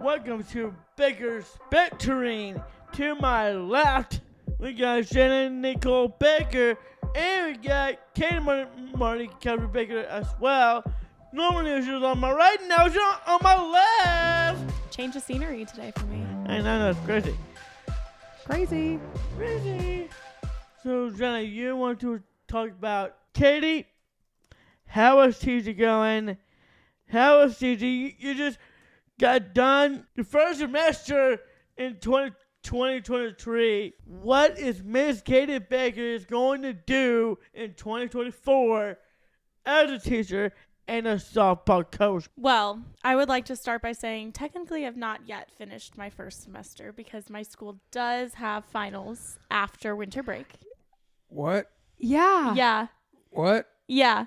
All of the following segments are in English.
Welcome to Baker's Banterting. To my left, we got Shannon Nicole Baker, and we got Katie Marty Kevin Baker as well. Normally she's on my right, now she's on my left. Change of scenery today for me. I know, that's crazy. Crazy. So, Jenna, you want to talk about Katie? How is teaching going? How is teaching? You just got done the first semester in 2023. What is Miss Katie Baker going to do in 2024 as a teacher and a softball coach? Well, I would like to start by saying technically I've not yet finished my first semester because my school does have finals after winter break. What? Yeah. Yeah. What? Yeah.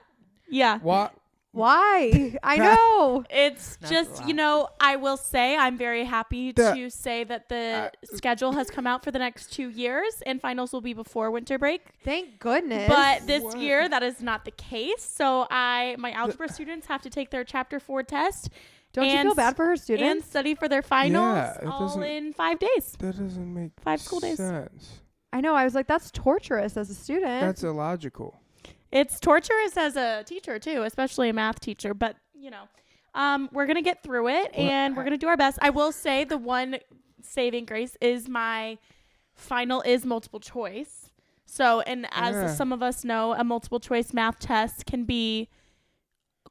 What? Why? I know. It's That's just, a I will say I'm very happy to say that the schedule has come out for the next 2 years and finals will be before winter break. Thank goodness. But this year that is not the case. So my algebra students have to take their chapter 4 test. Don't you feel bad for her And students? study for their finals Yeah, all in 5 days. That doesn't make 5 school days. sense. I know. I was like, that's torturous as a student. That's illogical. It's torturous as a teacher too, especially a math teacher. But we're gonna get through it, and we're gonna do our best. I will say the one saving grace is my final is multiple choice. So, and as some of us know, a multiple choice math test can be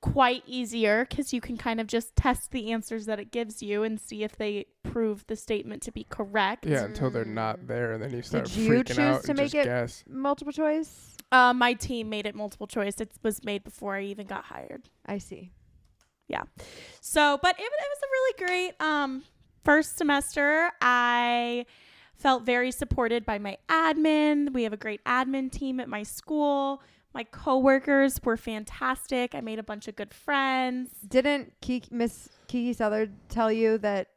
quite easier because you can kind of just test the answers that it gives you and see if they prove the statement to be correct. Yeah, until they're not there, and then you start Did you freaking choose out to and make just it guess. multiple choice? My team made it multiple choice. It was made before I even got hired. I see. Yeah. So, but it was a really great first semester. I felt very supported by my admin. We have a great admin team at my school. My coworkers were fantastic. I made a bunch of good friends. Didn't Miss Kiki Southard tell you that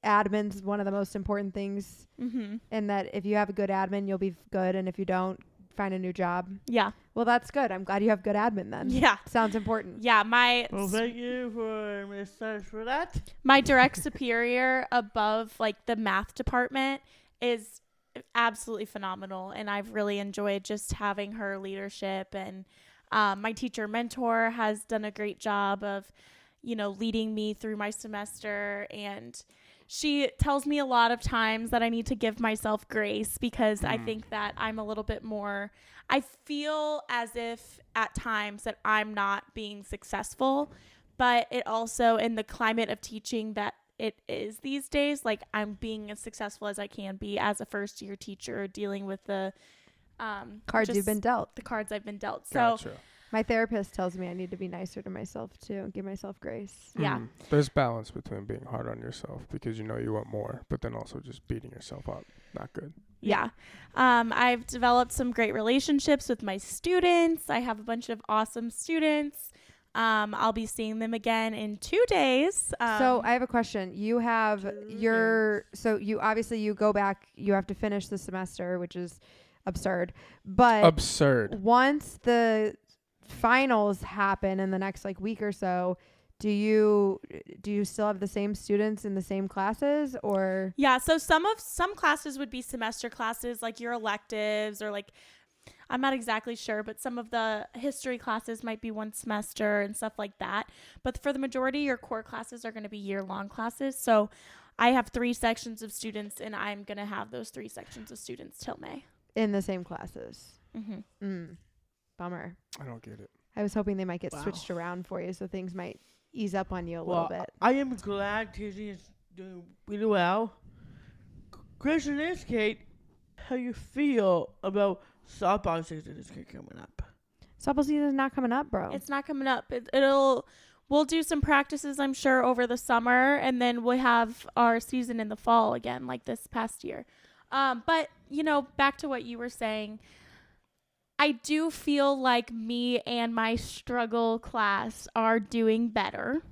admin's one of the most important things, and that if you have a good admin, you'll be good, and if you don't, find a new job? Yeah. Well, that's good. I'm glad you have good admin then. Yeah. Sounds important. Yeah. Well, thank you for Miss Sarge for that. My direct superior above like the math department is absolutely phenomenal, and I've really enjoyed just having her leadership, and my teacher mentor has done a great job of leading me through my semester, and she tells me a lot of times that I need to give myself grace because I think that I'm a little bit more, I feel as if at times that I'm not being successful, but it also in the climate of teaching that it is these days, like I'm being as successful as I can be as a first year teacher dealing with the Cards you've been dealt. the cards I've been dealt. So Gotcha. My therapist tells me I need to be nicer to myself too and give myself grace. yeah. There's balance between being hard on yourself because you know you want more, but then also just beating yourself up. Not good. Yeah. I've developed some great relationships with my students. I have a bunch of awesome students. I'll be seeing them again in 2 days. So I have a question. You have you go back, you have to finish the semester, which is absurd. But Absurd. once the finals happen in the next week or so, do you still have the same students in the same classes, or? Yeah. So some classes would be semester classes, like your electives, or I'm not exactly sure, but some of the history classes might be one semester and stuff like that. But for the majority, your core classes are going to be year-long classes. So I have 3 sections of students, and I'm going to have those 3 sections of students till May. In the same classes? Mm-hmm. Bummer. I don't get it. I was hoping they might get switched around for you so things might ease up on you a Well, little bit. I am glad teaching is doing really well. Question is, Kate, how you feel about softball season is coming up? Softball season is not coming up, bro. It's not coming up. We'll do some practices, I'm sure, over the summer, and then we'll have our season in the fall again, like this past year. But, back to what you were saying, I do feel like me and my struggle class are doing better.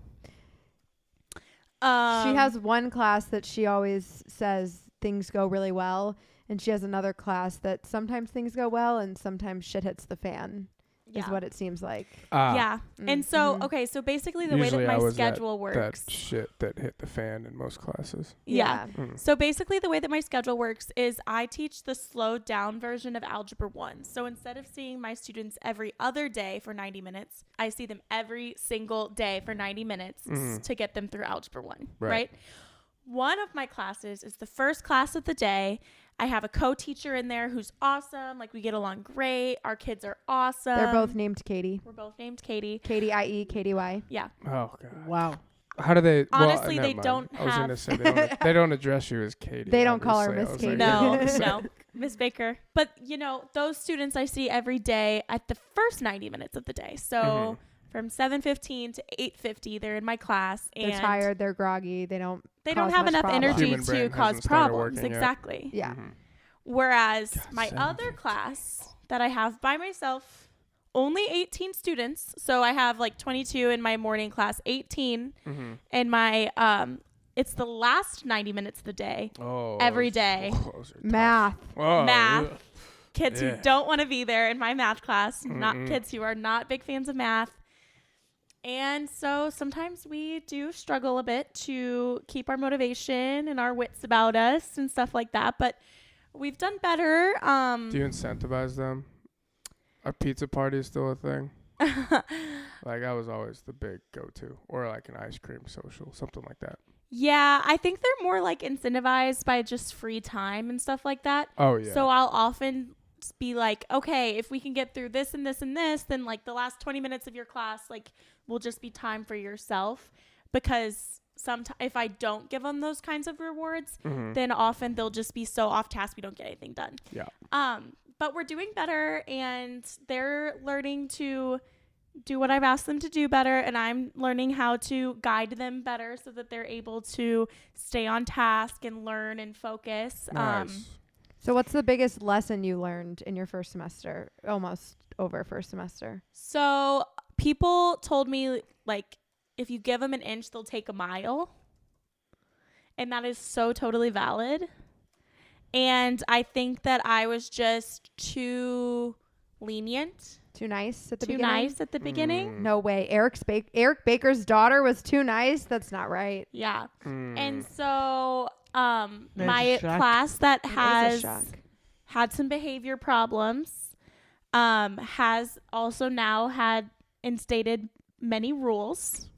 She has one class that she always says things go really well, and she has another class that sometimes things go well and sometimes shit hits the fan. is what it seems like. Yeah. And so, Mhm. okay, so basically the way Usually that I my was schedule that works. shit that hit the fan in most classes. Yeah. Mm. So basically the way that my schedule works is I teach the slowed down version of Algebra 1. So instead of seeing my students every other day for 90 minutes, I see them every single day for 90 minutes to get them through Algebra 1, right? One of my classes is the first class of the day. I have a co-teacher in there who's awesome. Like, we get along great. Our kids are awesome. They're both named Katie. We're both named Katie. Katie IE, Katie Y. Yeah. Oh god. Wow. How do they? Honestly, never they mind. don't I was gonna have- say they don't address you as Katie. They don't call her obviously. Miss I was Katie. like, No, no, Miss Baker. But, you know, those students I see every day at the first 90 minutes of the day. So from 7:15 to 8:50, they're in my class. And They're tired. They're groggy. They don't cause have much enough problem. energy Human brain to cause hasn't started problems. working yet. Exactly. Yeah. Whereas God, my 7:15. other class that I have by myself, only 18 students. So I have like 22 in my morning class, 18 in my it's the last 90 minutes of the day. Oh. Every day. Those are tough. Math. Oh, Math. ugh. Kids who Yeah. don't want to be there in my math class, not kids who are not big fans of math. And so sometimes we do struggle a bit to keep our motivation and our wits about us and stuff like that, but we've done better. Do you incentivize them? Are pizza parties still a thing? Like, I was always the big go-to, or like an ice cream social, something like that. Yeah, I think they're more like incentivized by just free time and stuff like that. Oh yeah. So I'll often be like, okay, if we can get through this and this and this, then like the last 20 minutes of your class, like, will just be time for yourself. Because if I don't give them those kinds of rewards, then often they'll just be so off task we don't get anything done. Yeah. But we're doing better, and they're learning to do what I've asked them to do better, and I'm learning how to guide them better so that they're able to stay on task and learn and focus. Nice. So what's the biggest lesson you learned in your first semester? Almost over first semester. So people told me, like, if you give them an inch, they'll take a mile. And that is so totally valid. And I think that I was just too lenient. Too nice at the Too beginning? nice at the beginning. No way. Eric Baker's daughter was too nice? That's not right. Yeah. Mm. And so my a shock. class that That is a has shock. had some behavior problems has also now had instated many rules.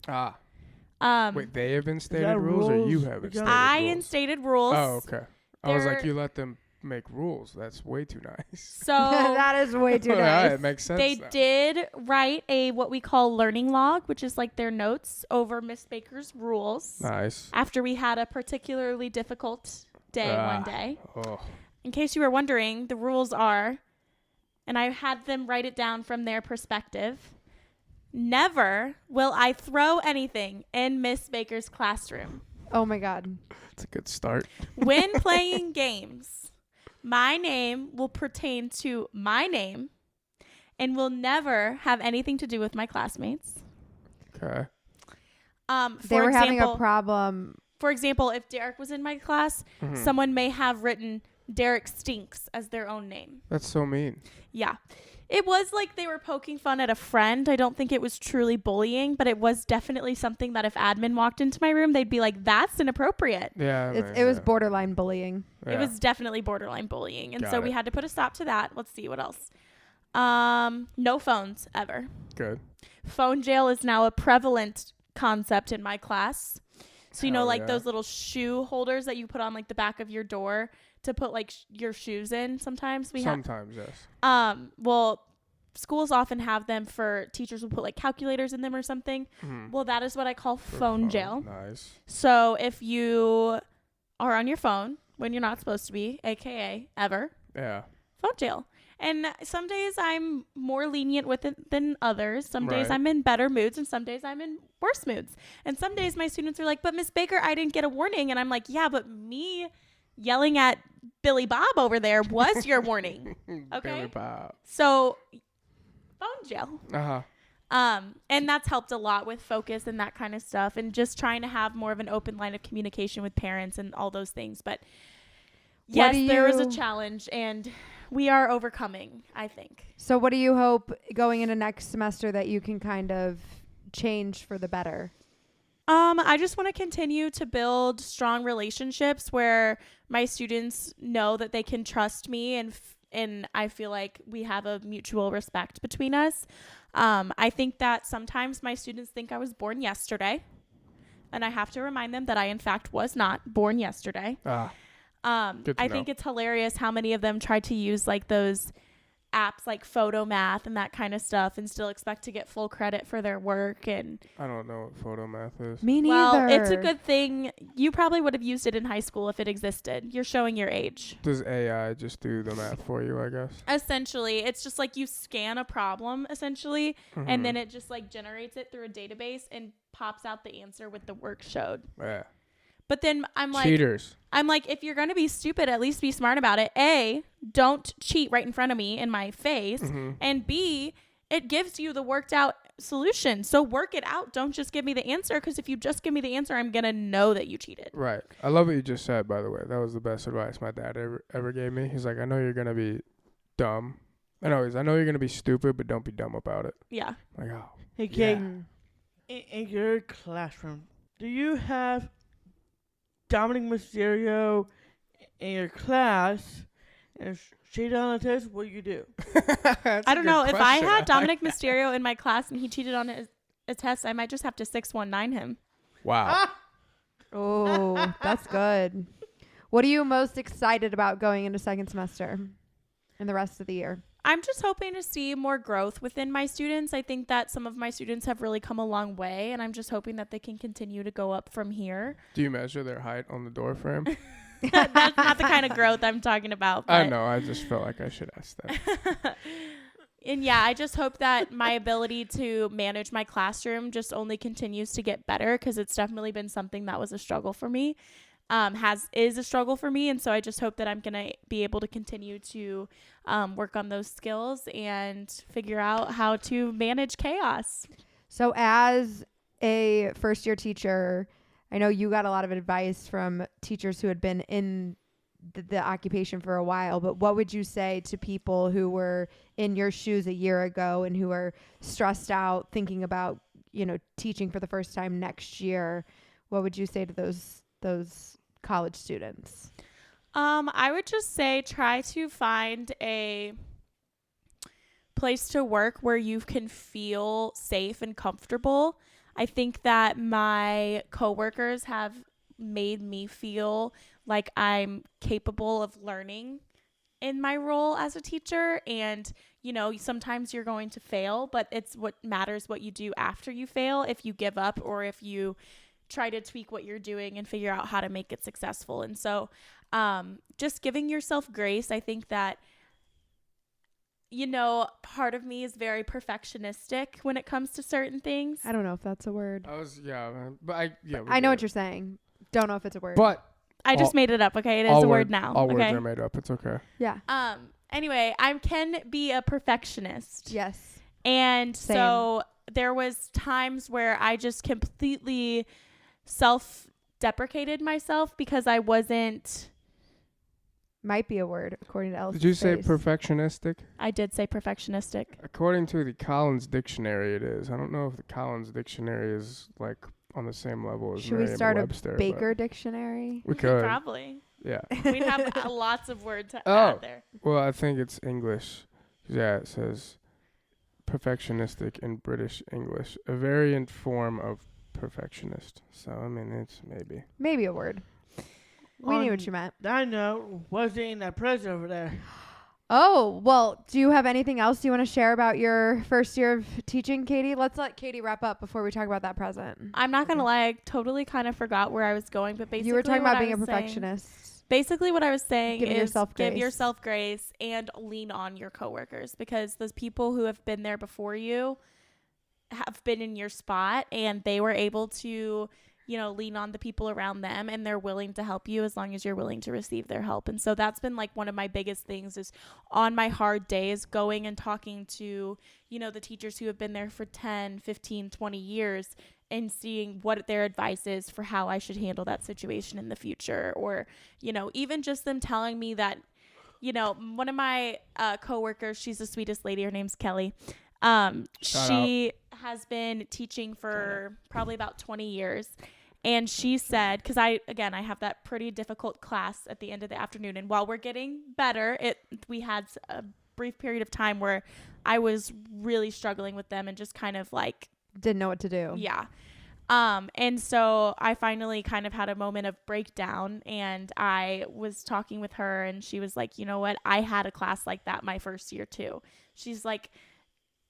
Wait, they have instated that rules, or you rules? have You instated got- I rules? instated rules. Oh, okay. I was like, They're- you let them make rules. That's way too nice. So That is way too Yeah, nice. it makes sense. they now. did write a what we call learning log, which is like their notes over Miss Baker's rules. Nice. After we had a particularly difficult day one day. Oh. In case you were wondering, the rules are, and I had them write it down from their perspective, never will I throw anything in Miss Baker's classroom. Oh my God. It's a good start. When playing games, my name will pertain to my name and will never have anything to do with my classmates. Okay. They were having a problem. For example, if Derek was in my class, someone may have written Derek Stinks as their own name. That's so mean. Yeah. It was like they were poking fun at a friend. I don't think it was truly bullying, but it was definitely something that if admin walked into my room, they'd be like, that's inappropropriate. Yeah. It was borderline bullying. It was definitely borderline bullying. And Got so we it. had to put a stop to that. Let's see what else. No phones ever. good. Phone jail is now a prevalent concept in my class. So, you know, Hell like yeah. those little shoe holders that you put on like the back of your door to put like your shoes in. Sometimes we have. Sometimes, yes. Well, schools often have them for teachers will put like calculators in them or something. Well, that is what I call phone jail. Nice. So if you are on your phone when you're not supposed to be, aka ever, Yeah. phone jail. And some days I'm more lenient with it than others. Some days Right. I'm in better moods and some days I'm in worse moods. And some days my students are like, but Miss Baker, I didn't get a warning. And I'm like, yeah, but me yelling at Billy Bob over there was your warning. Okay. Billy Bob. So phone jail. Uh-huh. And that's helped a lot with focus and that kind of stuff and just trying to have more of an open line of communication with parents and all those things. But yes, there was a challenge and we are overcoming, I think. So what do you hope going into next semester that you can kind of change for the better? I just want to continue to build strong relationships where my students know that they can trust me, and I feel like we have a mutual respect between us. I think that sometimes my students think I was born yesterday, and I have to remind them that I, in fact, was not born yesterday. Good to I know. think it's hilarious how many of them try to use like those apps like Photomaath and that kind of stuff and still expect to get full credit for their work. And I don't know what Photomaath is. Me neither. well, it's a good thing. You probably would have used it in high school if it existed. You're showing your age. Does AI just do the math for you, I guess? Essentially, it's just like you scan a problem essentially, Mhm. and then it just like generates it through a database and pops out the answer with the work showed. Yeah. But then I'm like, Cheaters. if you're going to be stupid, at least be smart about it. A, don't cheat right in front of me in my face. Mm-hmm. And B, it gives you the worked out solution. So work it out. Don't just give me the answer, because if you just give me the answer, I'm going to know that you cheated. Right. I love what you just said, by the way. That was the best advice my dad ever gave me. He's like, I know you're going to be dumb. I know you're going to be stupid, but don't be dumb about it. Yeah. Like, oh. Hey, Kate, Yeah. in your classroom, do you have Dominic Mysterio in your class? And if she on the test, what do you do? I don't know. If I had Dominic Mysterio in my class and he cheated on a test, I might just have to 619 him. Wow. Oh, that's good. What are you most excited about going into second semester and the rest of the year? I'm just hoping to see more growth within my students. I think that some of my students have really come a long way, and I'm just hoping that they can continue to go up from here. Do you measure their height on the door frame? That's not the kind of growth I'm talking about. I know. I just felt like I should ask that. And yeah, I just hope that my ability to manage my classroom just only continues to get better, because it's definitely been something that was a struggle for me. Is a struggle for me, and so I just hope that I'm gonna be able to continue to work on those skills and figure out how to manage chaos. So as a first year teacher, I know you got a lot of advice from teachers who had been in the occupation for a while, but what would you say to people who were in your shoes a year ago and who are stressed out thinking about, teaching for the first time next year? What would you say to those college students? I would just say try to find a place to work where you can feel safe and comfortable. I think that my coworkers have made me feel like I'm capable of learning in my role as a teacher. And, sometimes you're going to fail, but it's what matters what you do after you fail. If you give up or if you try to tweak what you're doing and figure out how to make it successful. And so just giving yourself grace. I think that, part of me is very perfectionistic when it comes to certain things. I don't know if that's a word. I know what you're saying. Don't know if it's a word. But I just made it up. Okay. It is a word now. All okay? words are made up. It's okay. Yeah. Anyway, I can be a perfectionist. Yes. And Same. so there was times where I just completely self-deprecated myself because I wasn't. Might be a word according to Ellis. Did you say perfectionistic? I did say perfectionistic. According to the Collins Dictionary, it is. I don't know if the Collins Dictionary is like on the same level as Should we start Merriam-Webster, a Baker dictionary? We could. Probably. Yeah. We'd have lots of words to add there. Well, I think it's English. Yeah, it says perfectionistic in British English, a variant form of perfectionist. So, I mean, it's Maybe a word. We knew what you meant. I know. What's in that present over there? Oh, well, do you have anything else you want to share about your first year of teaching, Katie? Let's let Katie wrap up before we talk about that present. I'm not going to lie. I totally kind of forgot where I was going, but basically You were talking what about I being a was saying- perfectionist. Basically what I was saying Giving is yourself give grace. yourself grace and lean on your coworkers, because those people who have been there before you have been in your spot and they were able to, lean on the people around them, and they're willing to help you as long as you're willing to receive their help. And so that's been like one of my biggest things is on my hard days going and talking to, the teachers who have been there for 10, 15, 20 years and seeing what their advice is for how I should handle that situation in the future. Or, even just them telling me that, one of my coworkers, she's the sweetest lady. Her name's Kelly. Shout She has been teaching for probably about 20 years. And she said, because I have that pretty difficult class at the end of the afternoon. And while we're getting better, we had a brief period of time where I was really struggling with them and just kind of like Didn't know what to do. Yeah. And so I finally kind of had a moment of breakdown, and I was talking with her, and she was like, you know what? I had a class like that my first year too. She's like,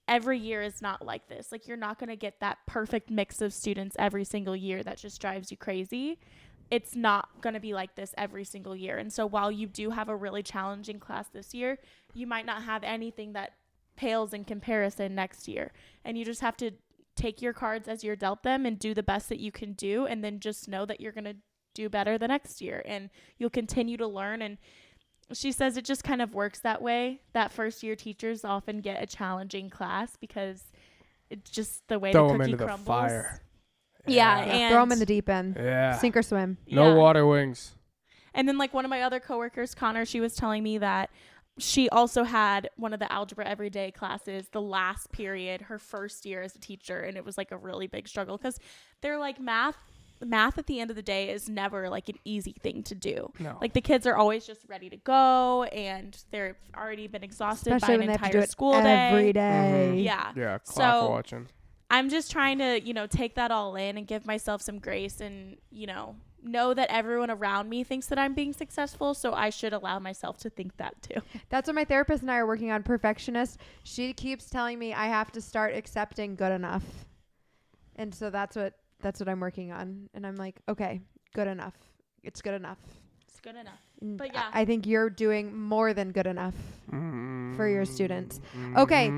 every year is not like this. Like, you're not going to get that perfect mix of students every single year that just drives you crazy. It's not going to be like this every single year. And so while you do have a really challenging class this year, you might not have anything that pales in comparison next year. And you just have to take your cards as you're dealt them and do the best that you can do. And then just know that you're going to do better the next year, and you'll continue to learn. And she says it just kind of works that way. That first year teachers often get a challenging class because it's just the way Throw the 'em cookie into the crumbles. fire. Yeah, Yeah, and throw them in the deep end. Yeah. Sink or swim. No yeah. water wings. And then like one of my other coworkers, Connor, she was telling me that she also had one of the algebra everyday classes the last period, her first year as a teacher, and it was like a really big struggle because they're like math at the end of the day is never like an easy thing to do. No. Like the kids are always just ready to go, and they've already been exhausted Especially by when an they have to do entire it school every day. day. Mhm. Yeah. Yeah, clock So watching. I'm just trying to, take that all in and give myself some grace and, know that everyone around me thinks that I'm being successful. So I should allow myself to think that too. That's what my therapist and I are working on. Perfectionist. She keeps telling me I have to start accepting good enough. And so that's what I'm working on. And I'm like, okay, good enough. It's good enough. It's good enough. And But yeah. I think you're doing more than good enough for your students. Okay.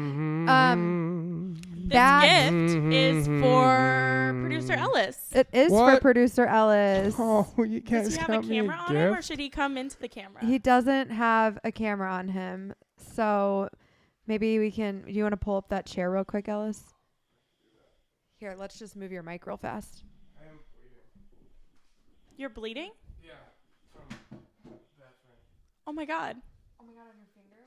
This That gift is for producer Ellis. it is for What? producer Ellis. Oh, you Does guys he have got a me a camera on him, or gift? should he come into the camera? He doesn't have a camera on him. So maybe we can. Do you want to pull up that chair real quick, Ellis? Here, let's just move your mic real fast. You're bleeding? Yeah. From that thing. Oh my God. Oh my God, on your finger?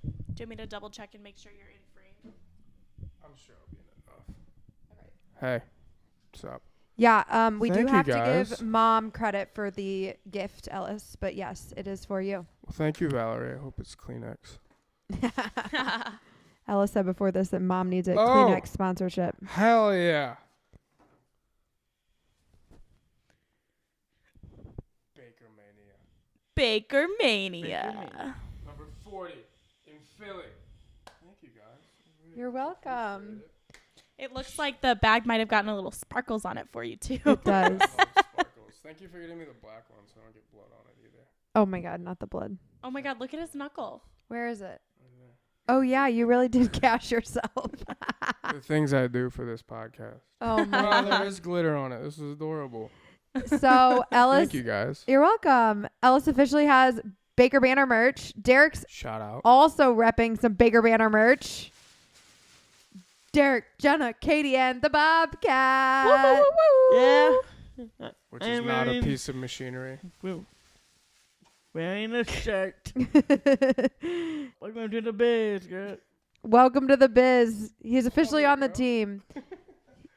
Do you want me to double check and make sure you're in frame? I'm sure it'll be enough. Hey, what's up? Yeah, we do Thank you, have to guys. give Mom credit for the gift, Ellis. But yes, it is for you. Well, thank you, Valerie. I hope it's Kleenex. Ellis said before this that Mom needs a Oh. Kleenex sponsorship. Hell yeah. Baker Mania. Baker Mania. Mania. Number 40 in Philly. Thank you, guys. I really You're welcome. It looks like the bag might have gotten a little sparkles on it for you too. It does. appreciate it. Love sparkles. Thank you for getting me the black one so I don't get blood on it either. Oh my God, not the blood. Oh my God, look at his knuckle. Where is it? Right there. Oh yeah, you really did gash yourself. The things I do for this podcast. Oh my Well, there God. is glitter on it. This is adorable. So Ellis, Thank you, guys. you're welcome. Ellis officially has Baker Banner merch. Derek's Shout out. also repping some Baker Banner merch. Derek, Jenna, Katie, and the Bobcat. Yeah. Which I is am not a wearing- piece of machinery. Woo. Wearing a shirt. Welcome to the biz, girl. Welcome to the biz. He's officially on the team.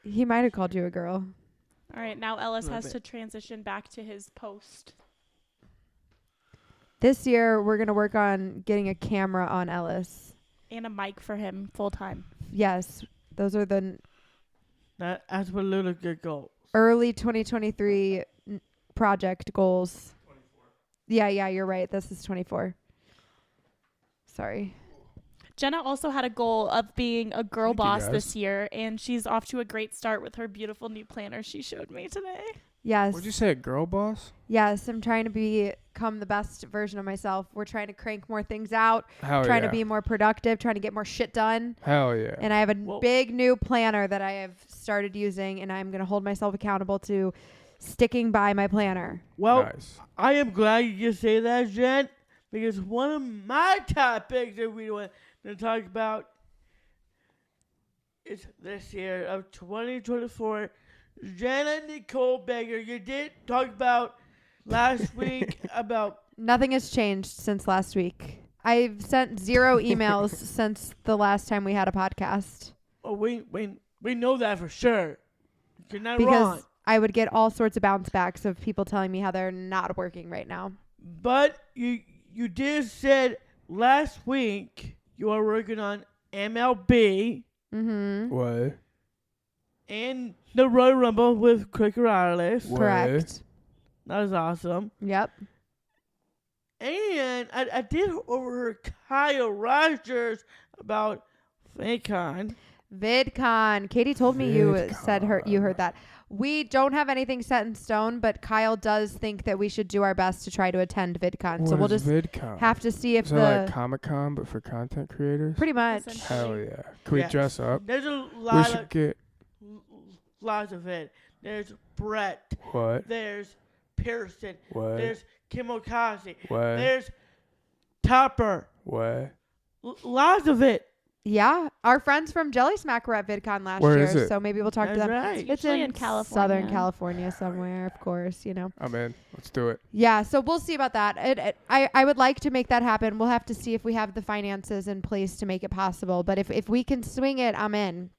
He might have called you a girl. All right, now Ellis Love has it. to transition back to his post. This year, we're going to work on getting a camera on Ellis. And a mic for him full time. Yes, those are the That's what little good goal. early 2023 project goals. 24. Yeah, you're right. This is 24. Sorry. Jenna also had a goal of being a girl Thank you, boss guys. this year, and she's off to a great start with her beautiful new planner she showed me today. Yes. What'd you say, a girl boss? Yes, I'm trying to become the best version of myself. We're trying to crank more things out, Hell trying yeah. to be more productive, trying to get more shit done. Hell yeah. And I have a Whoa. big new planner that I have started using, and I'm going to hold myself accountable to sticking by my planner. Well, Nice. I am glad you just say that, Jen, because one of my topics that we want to talk about is this year of 2024. Jenna Nicole Baker, you did talk about last week about... Nothing has changed since last week. I've sent 0 emails since the last time we had a podcast. Oh, we know that for sure. You're not Because wrong. I would get all sorts of bounce backs of people telling me how they're not working right now. But you did said last week you are working on MLB Mm-hmm. What? and the Royal Rumble with Quicker Wireless. What? Correct. That was awesome. Yep. And I did overhear Kyle Rogers about VidCon. VidCon. Katie told me you said you VidCon. heard that. We don't have anything set in stone, but Kyle does think that we should do our best to try to attend VidCon. So we'll just VidCon? have to see if So like Comic-Con, but for content creators? pretty much. Essentially. Hell yeah. Can we Yes. dress up? There's a We lot should of get... lots of it. There's Brett. What? There's Pearson. What? There's Kim Okazi. What? There's Topper. What? Lots of it. Yeah, our friends from Jelly Smack were at VidCon last Where year, is it? so maybe we'll talk to That's them. right. It's Usually in in California. Southern California somewhere, of course, you know. I'm in. Let's do it. Yeah, so we'll see about that. I would like to make that happen. We'll have to see if we have the finances in place to make it possible. But if we can swing it, I'm in.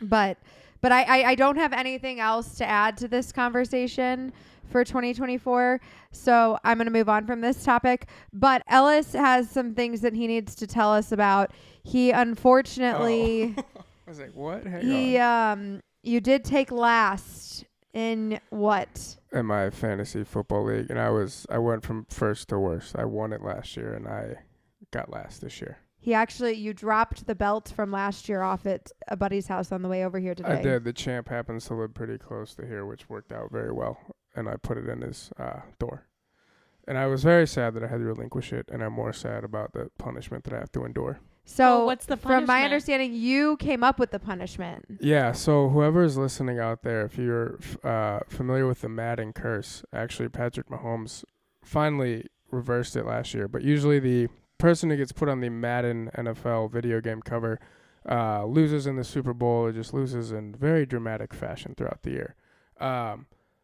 But I don't have anything else to add to this conversation for 2024. So I'm going to move on from this topic. But Ellis has some things that he needs to tell us about. He unfortunately... I was like, what? Hang on. You did take last in what? In my fantasy football league, and I went from first to worst. I won it last year, and I got last this year. You dropped the belt from last year off at a buddy's house on the way over here today. I did. The champ happens to live pretty close to here, which worked out very well, and I put it in his door. And I was very sad that I had to relinquish it, and I'm more sad about the punishment that I have to endure. So Oh, what's the from my punishment? understanding, you came up with the punishment. Yeah, so whoever is listening out there, if you're familiar with the Madden curse, actually Patrick Mahomes finally reversed it last year. But usually the person who gets put on the Madden NFL video game cover loses in the Super Bowl or just loses in very dramatic fashion throughout the year.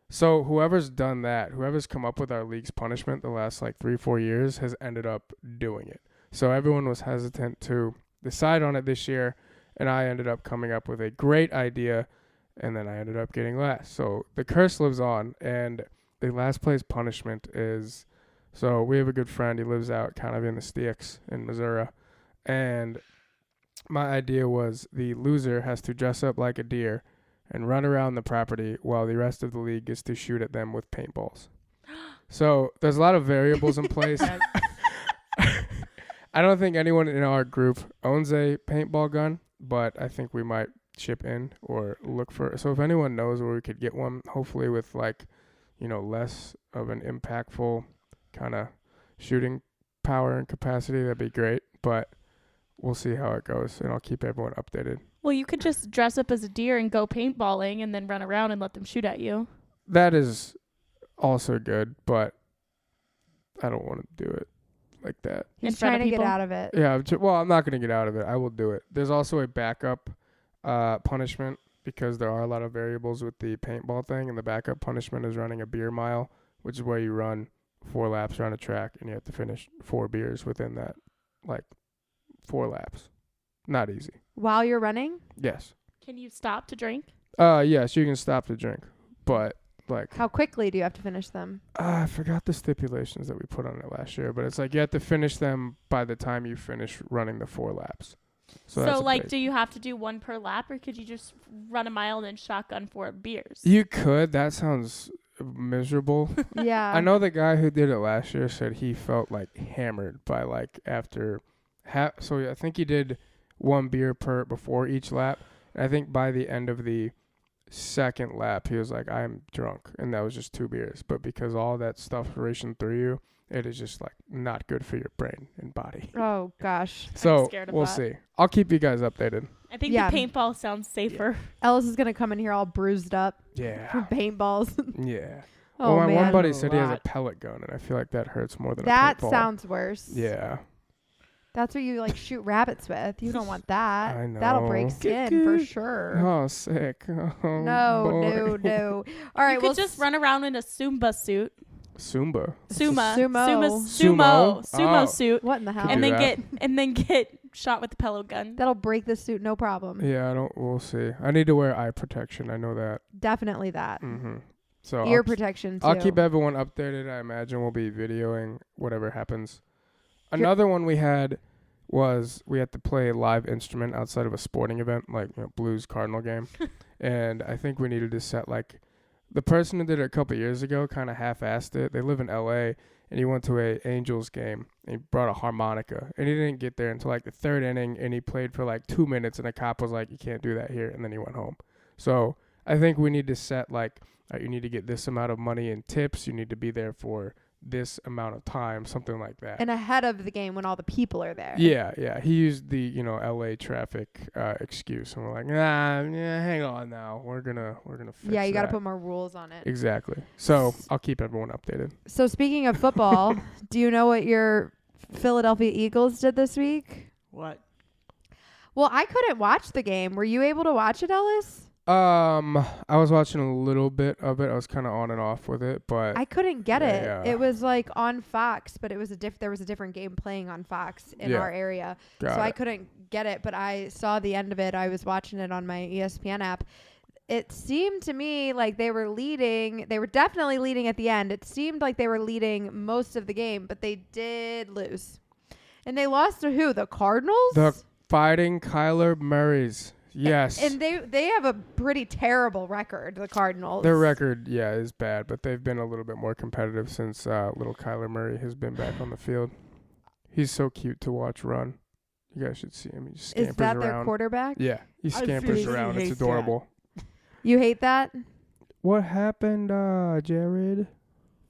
So whoever's done that, whoever's come up with our league's punishment the last like 3-4 years has ended up doing it. So everyone was hesitant to decide on it this year, and I ended up coming up with a great idea, and then I ended up getting last. So the curse lives on, and the last place punishment is, so we have a good friend. He lives out kind of in the sticks in Missouri, and my idea was the loser has to dress up like a deer and run around the property while the rest of the league gets to shoot at them with paintballs. So there's a lot of variables in place. I don't think anyone in our group owns a paintball gun, but I think we might chip in or look for. So if anyone knows where we could get one, hopefully with like, less of an impactful kind of shooting power and capacity, that'd be great. But we'll see how it goes, and I'll keep everyone updated. Well, you could just dress up as a deer and go paintballing and then run around and let them shoot at you. That is also good, but I don't want to do it like that. In He's front trying of to get people? out of it. Yeah, I'm not going to get out of it. I will do it. There's also a backup punishment because there are a lot of variables with the paintball thing, and the backup punishment is running a beer mile, which is where you run 4 laps around a track, and you have to finish 4 beers within that, 4 laps. Not easy. While you're running? Yes. Can you stop to drink? Yes, you can stop to drink, but How quickly do you have to finish them? I forgot the stipulations that we put on it last year, but it's you have to finish them by the time you finish running the 4 laps. So that's a big- do you have to do 1 per lap, or could you just run a mile and then shotgun 4 beers? You could. That sounds miserable. Yeah. I know the guy who did it last year said he felt hammered by after so I think he did 1 beer before each lap. And I think by the end of the second lap, he was like, I'm drunk. And that was just 2 beers. But because all that stuff racing through you, it is just not good for your brain and body. Oh, gosh. So scared of we'll that. see. I'll keep you guys updated. I think Yeah. the paintball sounds safer. Ellis is going to come in here all bruised up Yeah. from paintballs. Yeah. Oh, well, my man. one buddy said he has a Lot. pellet gun, and I feel like that hurts more than That a paintball. sounds worse. Yeah. That's what you like shoot rabbits with. You don't want that. I know. That'll break skin for sure. Oh, sick. Oh, No. All right, You could just run around in a Zumba suit. Sumo. Sumo Oh. suit. What in the hell? And do then get shot with the pillow gun. That'll break the suit, no problem. Yeah, we'll see. I need to wear eye protection. I know that. Definitely that. Mm-hmm. So Ear protection too. I'll keep everyone updated. I imagine we'll be videoing whatever happens. Another one we had was we had to play a live instrument outside of a sporting event, like Blues Cardinal game. And I think we needed to set like the person who did it a couple years ago kind of half-assed it. They live in LA and he went to a Angels game and he brought a harmonica and he didn't get there until like the third inning and he played for like 2 minutes and a cop was like, you can't do that here. And then he went home. So I think we need to set like, you need to get this amount of money in tips. You need to be there for this amount of time, something like that. And ahead of the game when all the people are there. Yeah. He used the, LA traffic excuse, and we're like, hang on now. We're gonna fix Yeah, you got to that. put more rules on it. Exactly. So I'll keep everyone updated. So speaking of football, do you know what your Philadelphia Eagles did this week? What? Well, I couldn't watch the game. Were you able to watch it, Ellis? I was watching a little bit of it. I was kind of on and off with it, but I couldn't get it. Yeah. It was like on Fox, but it was there was a different game playing on Fox in our area. I couldn't get it, but I saw the end of it. I was watching it on my ESPN app. It seemed to me like they were leading. They were definitely leading at the end. It seemed like they were leading most of the game, but they did lose. And they lost to who? The Cardinals? The Fighting Kyler Murrays. Yes. And they have a pretty terrible record, the Cardinals. Their record, is bad, but they've been a little bit more competitive since little Kyler Murray has been back on the field. He's so cute to watch run. You guys should see him. He just scampers Is that around. their quarterback? Yeah, he scampers around. It's adorable. You hate that? What happened, Jared?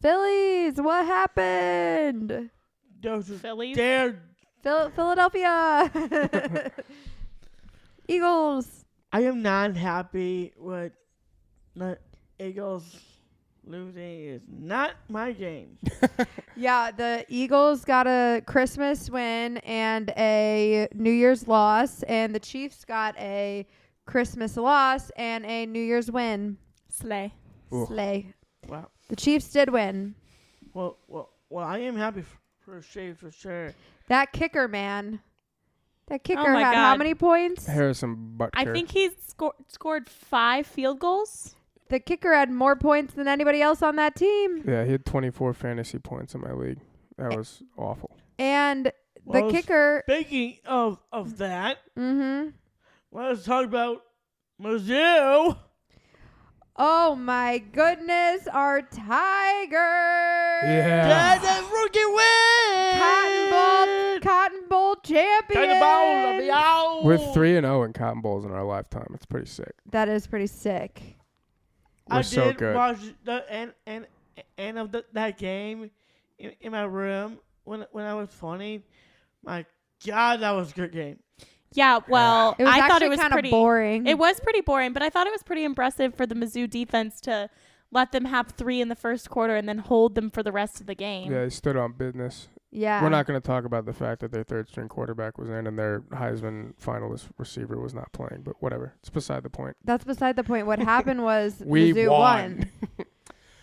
Phillies, what happened? Those are Phillies. Philadelphia. Eagles. I am not happy with the Eagles losing. Is not my game. Yeah, the Eagles got a Christmas win and a New Year's loss, and the Chiefs got a Christmas loss and a New Year's win. Slay. Ooh. Slay. Wow. The Chiefs did win. Well, I am happy for Shea for sure. That kicker, man. That kicker Oh my had how God. many points? Harrison Butker. I think he's scored 5 field goals. The kicker had more points than anybody else on that team. Yeah, he had 24 fantasy points in my league. That was awful. And Well, the kicker. Speaking of that, Mm-hmm. let's talk about Mizzou. Oh my goodness, our Tigers! Yeah. That's a rookie win. Cotton Bowl champions. Cotton Bowl, y'all. We're 3-0 in Cotton Bowls in our lifetime. It's pretty sick. That is pretty sick. We're I so did good. watch the end of that game in my room when I was funny. My God, that was a good game. Yeah, well, It was I thought it actually was kind of pretty boring. It was pretty boring, but I thought it was pretty impressive for the Mizzou defense to let them have 3 in the first quarter and then hold them for the rest of the game. Yeah, he stood on business. Yeah. We're not going to talk about the fact that their third-string quarterback was in and their Heisman finalist receiver was not playing, but whatever. It's beside the point. That's beside the point. What happened was We Mizzou won.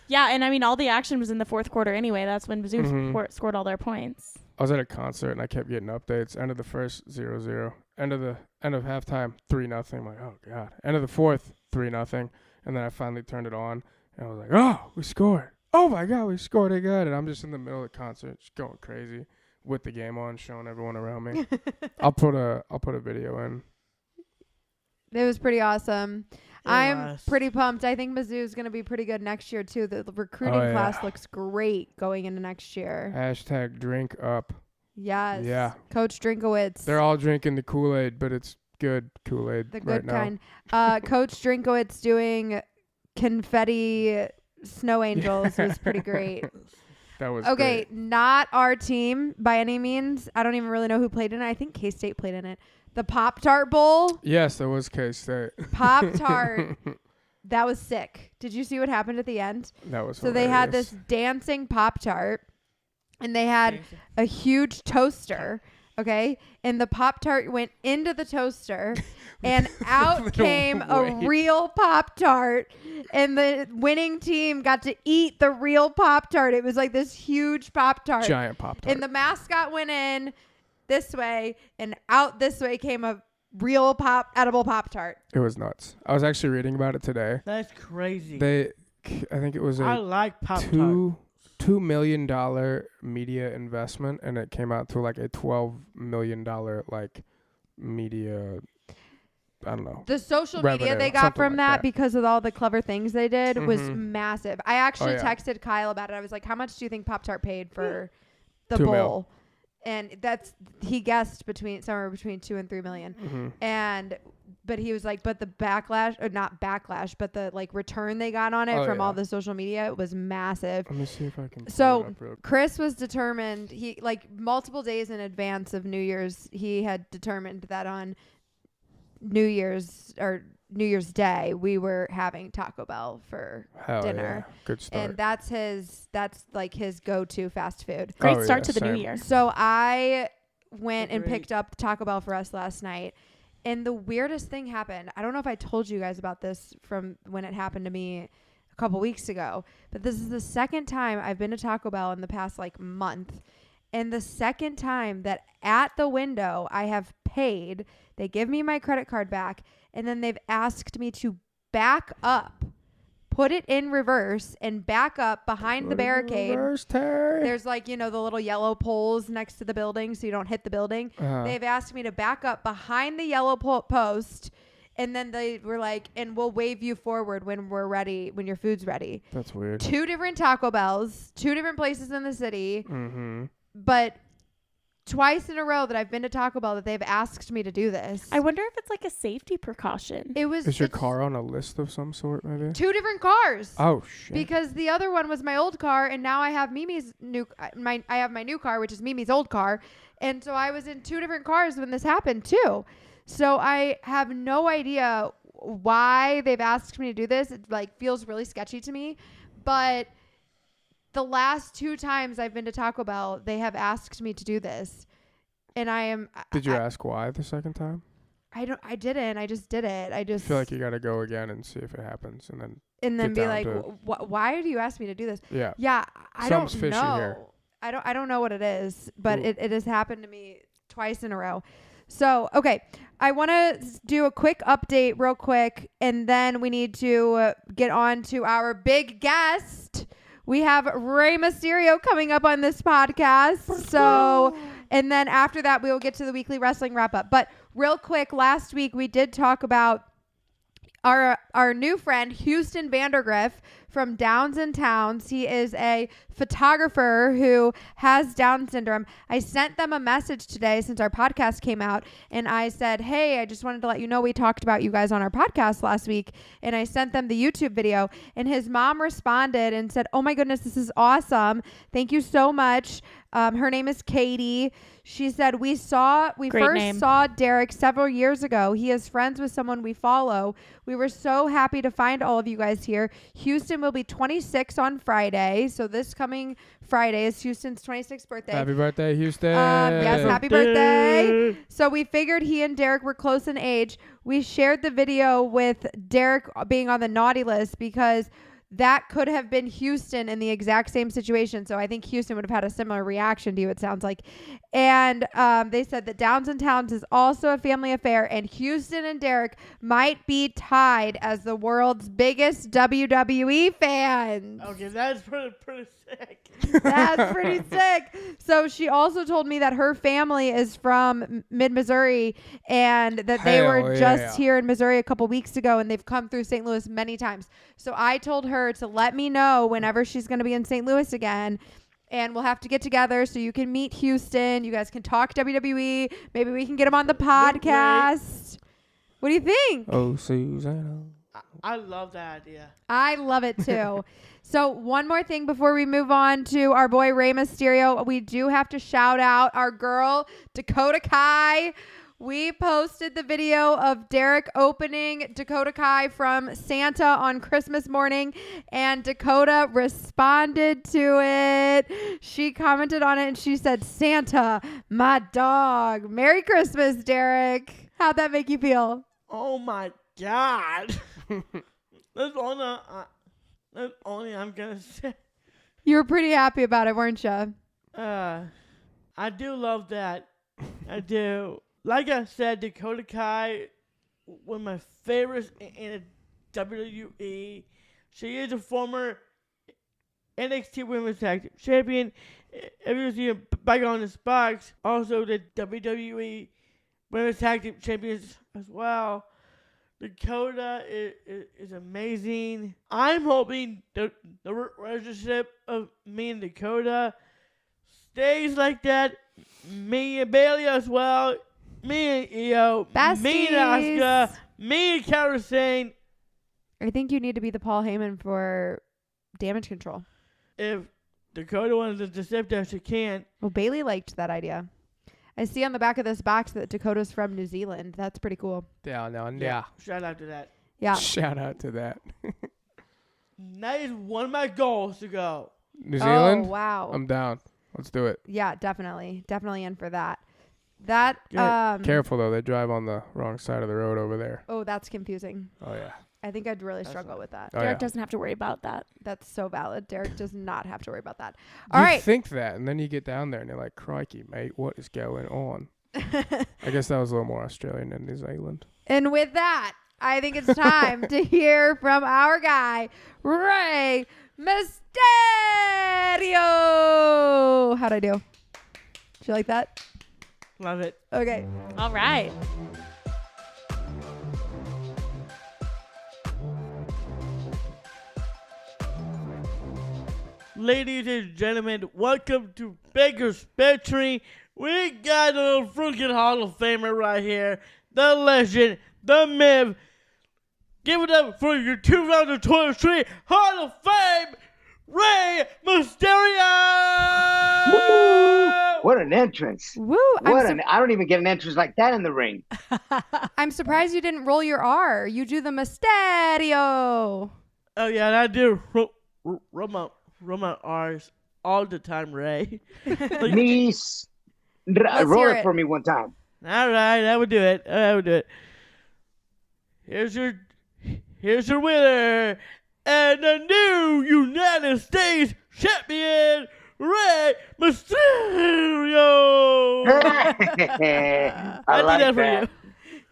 Yeah, and I mean, all the action was in the fourth quarter anyway. That's when Mizzou scored all their points. I was at a concert and I kept getting updates. End of the first, 0-0. End of halftime, 3-0. I'm like, oh God. End of the fourth, 3-0. And then I finally turned it on and I was like, oh, we scored. Oh my God, we scored again. And I'm just in the middle of the concert, just going crazy with the game on, showing everyone around me. I'll put a video in. It was pretty awesome. It I'm was. pretty pumped. I think Mizzou is going to be pretty good next year, too. The recruiting Oh, yeah. class looks great going into next year. Hashtag drink up. Yes. Yeah. Coach Drinkowitz. They're all drinking the Kool-Aid, but it's good Kool-Aid the right good now. kind. Coach Drinkowitz doing confetti snow angels was pretty great. That was Okay, great. not our team by any means. I don't even really know who played in it. I think K-State played in it. The Pop-Tart Bowl. Yes, that was K-State. Pop-Tart. That was sick. Did you see what happened at the end? That was So they had hilarious. this dancing Pop-Tart, and they had a huge toaster, Okay. And the Pop-Tart went into the toaster and out came a real Pop-Tart. And the winning team got to eat the real Pop-Tart. It was like this huge Pop-Tart. Giant Pop-Tart. And the mascot went in this way and out this way came a real edible Pop-Tart. It was nuts. I was actually reading about it today. That's crazy. I think it was I like Pop-Tart. $2 million media investment, and it came out to like a $12 million like media. I don't know. The social revenue, media they got from like that because of all the clever things they did was Mhm. massive. I actually yeah. texted Kyle about it. I was like, "How much do you think Pop-Tart paid for the $2 bowl?" mil. And he guessed somewhere between 2 and 3 million. Mhm. But he was like, but the backlash, or not backlash, but the like return they got on it from all the social media was massive. Let me see if I can. So Chris was determined. He like multiple days in advance of New Year's, he had determined that on New Year's Day we were having Taco Bell for dinner. Yeah. Good start. And that's like his go-to fast food. Great start to the new same. year. So I went and Great. picked up Taco Bell for us last night. And the weirdest thing happened. I don't know if I told you guys about this from when it happened to me a couple weeks ago, but this is the second time I've been to Taco Bell in the past like month. And the second time that at the window I have paid, they give me my credit card back, and then they've asked me to back up, put it in reverse, and back up behind the barricade. Reverse, Terry. There's like, the little yellow poles next to the building so you don't hit the building. They've asked me to back up behind the yellow post, and then they were like, and we'll wave you forward when we're ready, when your food's ready. That's weird. 2 different Taco Bells, 2 different places in the city, Mm-hmm. but twice in a row that I've been to Taco Bell that they've asked me to do this. I wonder if it's like a safety precaution. Is your car on a list of some sort, maybe? 2 different cars. Oh shit! Because the other one was my old car, and now I have Mimi's I have my new car, which is Mimi's old car, and so I was in 2 different cars when this happened too. So I have no idea why they've asked me to do this. It like feels really sketchy to me, but the last 2 times I've been to Taco Bell, they have asked me to do this, and I am. Did you ask why the second time? I didn't. I just did it. I just feel like you got to go again and see if it happens, and then be down like, to why do you ask me to do this? yeah. Yeah, I Something's don't fishy know. here. I don't know what it is, but Ooh. it has happened to me twice in a row. So, okay, I want to do a quick update real quick, and then we need to get on to our big guest. We have Rey Mysterio coming up on this podcast. So, and then after that, we will get to the weekly wrestling wrap up. But real quick, last week we did talk about our new friend, Houston Vandergriff from Downs and Towns. He is a photographer who has Down syndrome. I sent them a message today since our podcast came out, and I said, hey, I just wanted to let you know we talked about you guys on our podcast last week, and I sent them the YouTube video, and his mom responded and said, oh my goodness, this is awesome. Thank you so much. Her name is Katie. She said, we first saw Derek several years ago. He is friends with someone we follow. We were so happy to find all of you guys here. Houston will be 26 on Friday. So this coming Friday is Houston's 26th birthday. Happy birthday, Houston. Yes, happy birthday. So we figured he and Derek were close in age. We shared the video with Derek being on the naughty list because that could have been Houston in the exact same situation. So I think Houston would have had a similar reaction to you, it sounds like. And they said that Downs and Towns is also a family affair, and Houston and Derek might be tied as the world's biggest WWE fans. Okay, that's pretty sick. That's pretty sick. So she also told me that her family is from mid-Missouri, and that they were just here in Missouri a couple weeks ago, and they've come through St. Louis many times. So I told her to let me know whenever she's going to be in St. Louis again, and we'll have to get together so you can meet Houston. You guys can talk WWE. Maybe we can get him on the podcast. What do you think? Oh, Susanna. I love that idea. I love it too. So one more thing before we move on to our boy Rey Mysterio. We do have to shout out our girl, Dakota Kai. We posted the video of Derek opening Dakota Kai from Santa on Christmas morning, and Dakota responded to it. She commented on it and she said, "Santa, my dog. Merry Christmas, Derek." How'd that make you feel? Oh my God. That's only I'm gonna say. You were pretty happy about it, weren't you? I do love that. I do. Like I said, Dakota Kai, one of my favorites in the WWE. She is a former NXT Women's Tag Team Champion. If you see her back on this box, also the WWE Women's Tag Team Champions as well. Dakota is amazing. I'm hoping the relationship of me and Dakota stays like that. Me and Bailey as well. Me and Io. Besties. Me and Asuka. Me and Kairi Sane. I think you need to be the Paul Heyman for Damage Control. If Dakota wanted to zip that, she can. Well, Bailey liked that idea. I see on the back of this box that Dakota's from New Zealand. That's pretty cool. Yeah. Shout out to that. Yeah. Shout out to that. That is one of my goals to go. New Zealand? Oh, wow. I'm down. Let's do it. Yeah, definitely. Definitely in for that. That, Careful, though. They drive on the wrong side of the road over there. Oh, that's confusing. Oh, yeah. I think I'd really struggle with that. Oh, Derek yeah. doesn't have to worry about that. That's so valid. Derek does not have to worry about that. You All right. think that, and then you get down there, and you're like, crikey, mate, what is going on? I guess that was a little more Australian than New Zealand. And with that, I think it's time to hear from our guy, Rey Mysterio. How'd I do? Did you like that? Love it. Okay. All right. Ladies and gentlemen, welcome to Baker's Pantry. We got a freaking Hall of Famer right here. The legend, the myth. Give it up for your 2023 Hall of Fame, Rey Mysterio! Woo! What an entrance. Woo. I don't even get an entrance like that in the ring. I'm surprised you didn't roll your R. You do the Mysterio. Oh, yeah, and I do roll my R's all the time, Ray. Niece. Let's Roll hear it it. for me one time. All right, I would do it. Here's your winner and the new United States champion, Rey Mysterio. I did like that for that. you.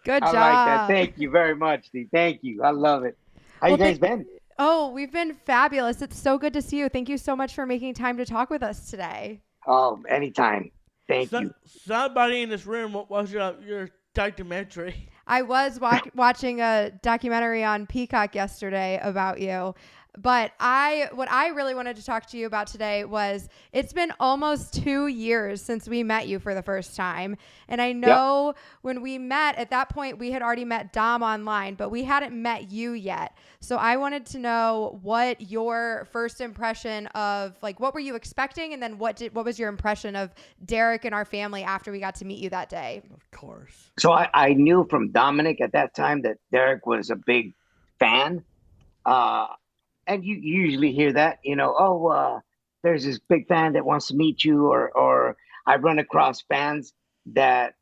Good I job. like that. Thank you very much, Steve. Thank you. I love it. How you guys been? Oh, we've been fabulous. It's so good to see you. Thank you so much for making time to talk with us today. Oh, anytime. Thank you. Somebody in this room watched your documentary. I was watching a documentary on Peacock yesterday about you. But what I really wanted to talk to you about today was it's been almost 2 years since we met you for the first time. And I know when we met, at that point, we had already met Dom online, but we hadn't met you yet. So I wanted to know what your first impression of, like, what were you expecting? And then what was your impression of Derek and our family after we got to meet you that day? Of course. So I knew from Dominic at that time that Derek was a big fan. And you usually hear that, there's this big fan that wants to meet you, or I run across fans that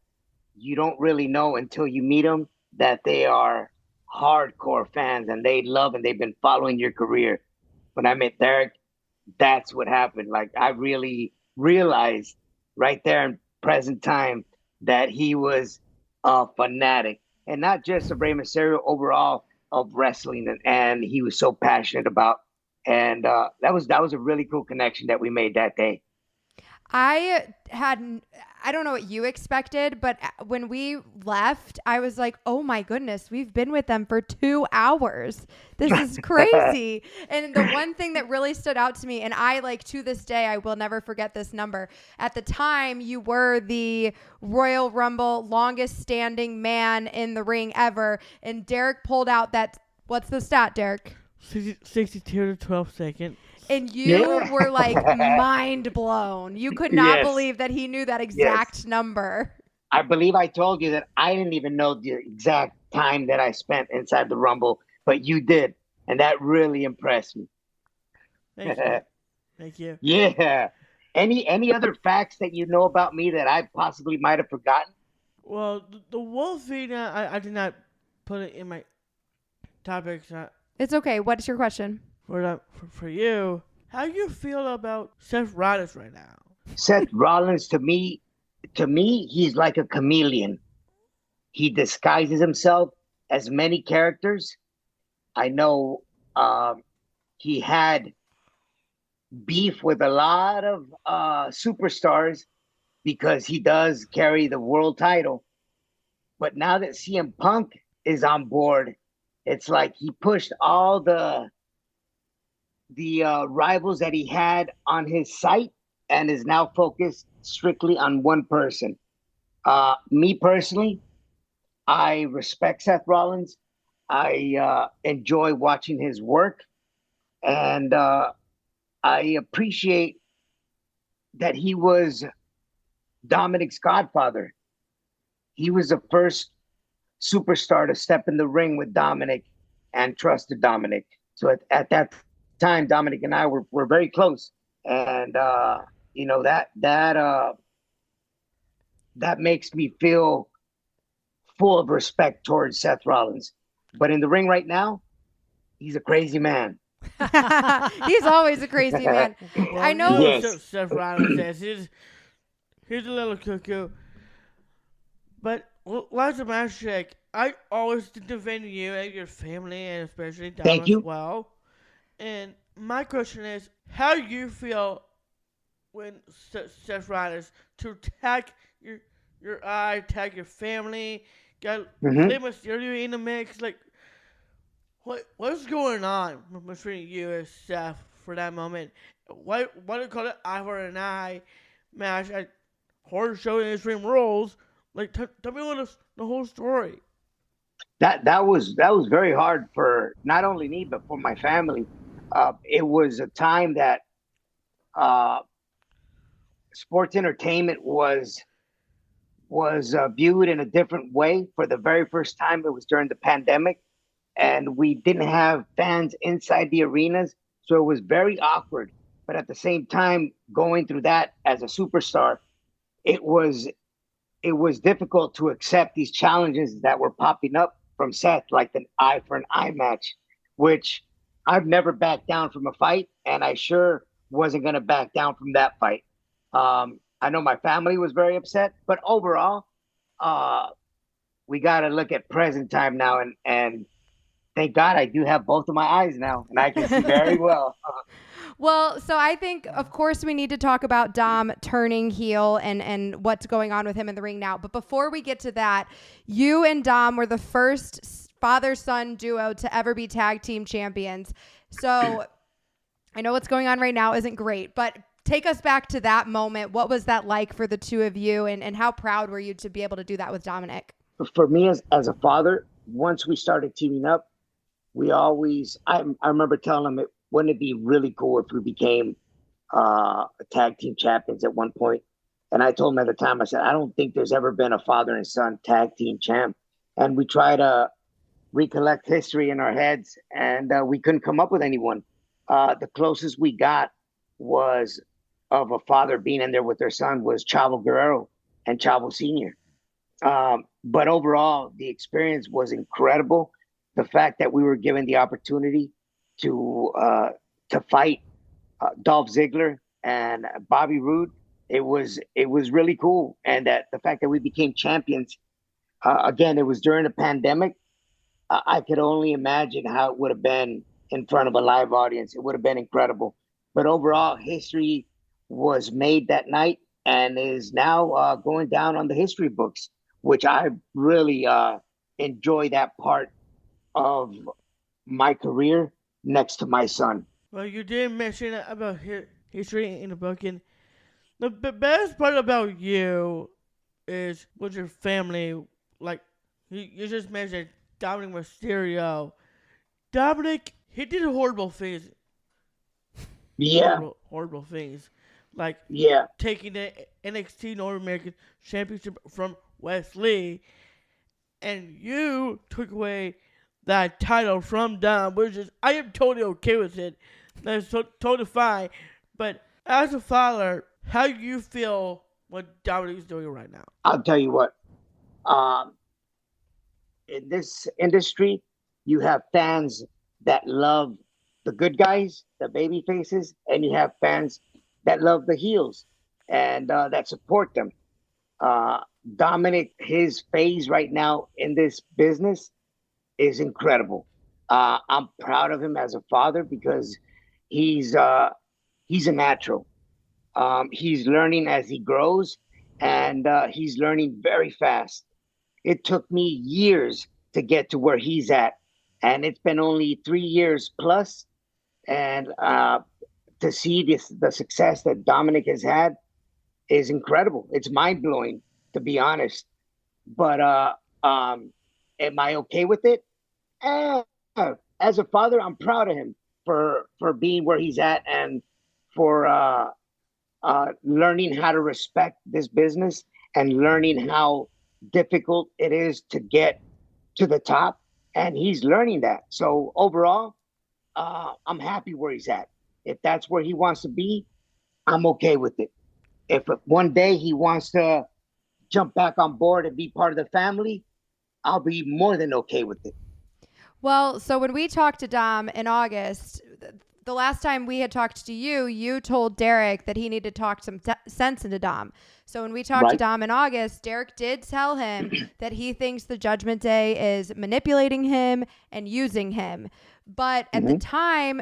you don't really know until you meet them, that they are hardcore fans and they love and they've been following your career. When I met Derek, that's what happened. Like, I really realized right there in present time that he was a fanatic, and not just of Rey Mysterio, overall of wrestling, and he was so passionate about, and that was a really cool connection that we made that day. I don't know what you expected, but when we left, I was like, oh my goodness, we've been with them for 2 hours. This is crazy. And the one thing that really stood out to me, and I, like, to this day, I will never forget this number. At the time, you were the Royal Rumble longest standing man in the ring ever. And Derek pulled out that, what's the stat, Derek? 62 to 12 seconds. And you were like mind blown. You could not believe that he knew that exact number. I believe I told you that I didn't even know the exact time that I spent inside the Rumble, but you did, and that really impressed me. Thank you. Thank you. Yeah. Any other facts that you know about me that I possibly might have forgotten? Well, the wolf thing, I did not put it in my topics It's okay. What's your question? for you. How do you feel about Seth Rollins right now? Seth Rollins, to me, he's like a chameleon. He disguises himself as many characters. I know he had beef with a lot of superstars because he does carry the world title. But now that CM Punk is on board, it's like he pushed all the rivals that he had on his site and is now focused strictly on one person. Me personally, I respect Seth Rollins. I enjoy watching his work, and I appreciate that he was Dominic's godfather. He was the first superstar to step in the ring with Dominic and trusted Dominic. So at that time, Dominic and I were very close, and you know that makes me feel full of respect towards Seth Rollins. But in the ring right now, he's a crazy man. He's always a crazy man. Well, I know. Yes. Seth Rollins is. He's a little cuckoo. But Liza Mashek, I always defend you and your family, and especially Dom Thank as you. well. And my question is, how do you feel when Seth Rollins to tag tag your family, got Mysterio in the mix? Like, what's going on between you and Seth for that moment? What do you call it? Eye for an eye match at Horror Show in Extreme Rules. Like, tell me the whole story. That was very hard for not only me but for my family. It was a time that sports entertainment was viewed in a different way. For the very first time, it was during the pandemic, and we didn't have fans inside the arenas, so it was very awkward. But at the same time, going through that as a superstar, it was difficult to accept these challenges that were popping up from Seth, like the eye for an eye match, which I've never backed down from a fight, and I sure wasn't going to back down from that fight. I know my family was very upset, but overall, we got to look at present time now, and thank God I do have both of my eyes now, and I can see very well. Well, so I think, of course, we need to talk about Dom turning heel and what's going on with him in the ring now. But before we get to that, you and Dom were the first father-son duo to ever be tag team champions. So I know what's going on right now isn't great, but take us back to that moment. What was that like for the two of you, and how proud were you to be able to do that with Dominic? For me as a father, once we started teaming up, we always, I remember telling him, wouldn't it be really cool if we became tag team champions at one point? And I told him at the time, I said, I don't think there's ever been a father and son tag team champ. And we try to recollect history in our heads, and we couldn't come up with anyone. The closest we got was of a father being in there with their son was Chavo Guerrero and Chavo Sr. But overall, the experience was incredible. The fact that we were given the opportunity to fight Dolph Ziggler and Bobby Roode, it was really cool. And that the fact that we became champions, again, it was during a pandemic. I could only imagine how it would have been in front of a live audience. It would have been incredible. But overall, history was made that night and is now going down on the history books, which I really enjoy that part of my career next to my son. Well, you did mention about history in the book, and the best part about you is with your family. Like, you just mentioned Dominic Mysterio. Dominic, he did horrible things. Yeah. Horrible things. Like, Yeah. taking the NXT North American Championship from Wesley, and you took away that title from Dom, which is, I am totally okay with it. That's totally fine. But as a father, how do you feel what Dominic is doing right now? I'll tell you what. In this industry, you have fans that love the good guys, the baby faces, and you have fans that love the heels and that support them. Dominic, his phase right now in this business is incredible. I'm proud of him as a father because he's a natural. He's learning as he grows, and he's learning very fast. It took me years to get to where he's at, and it's been only 3 years plus. And to see the success that Dominic has had is incredible. It's mind blowing, to be honest. But am I okay with it? As a father, I'm proud of him for being where he's at and for learning how to respect this business and learning how difficult it is to get to the top. And he's learning that. So overall, I'm happy where he's at. If that's where he wants to be, I'm okay with it. If one day he wants to jump back on board and be part of the family, I'll be more than okay with it. Well, so when we talked to Dom in August, the last time we had talked to you, you told Derek that he needed to talk some sense into Dom. So when we talked to Dom in August, Derek did tell him that he thinks the Judgment Day is manipulating him and using him. But at the time,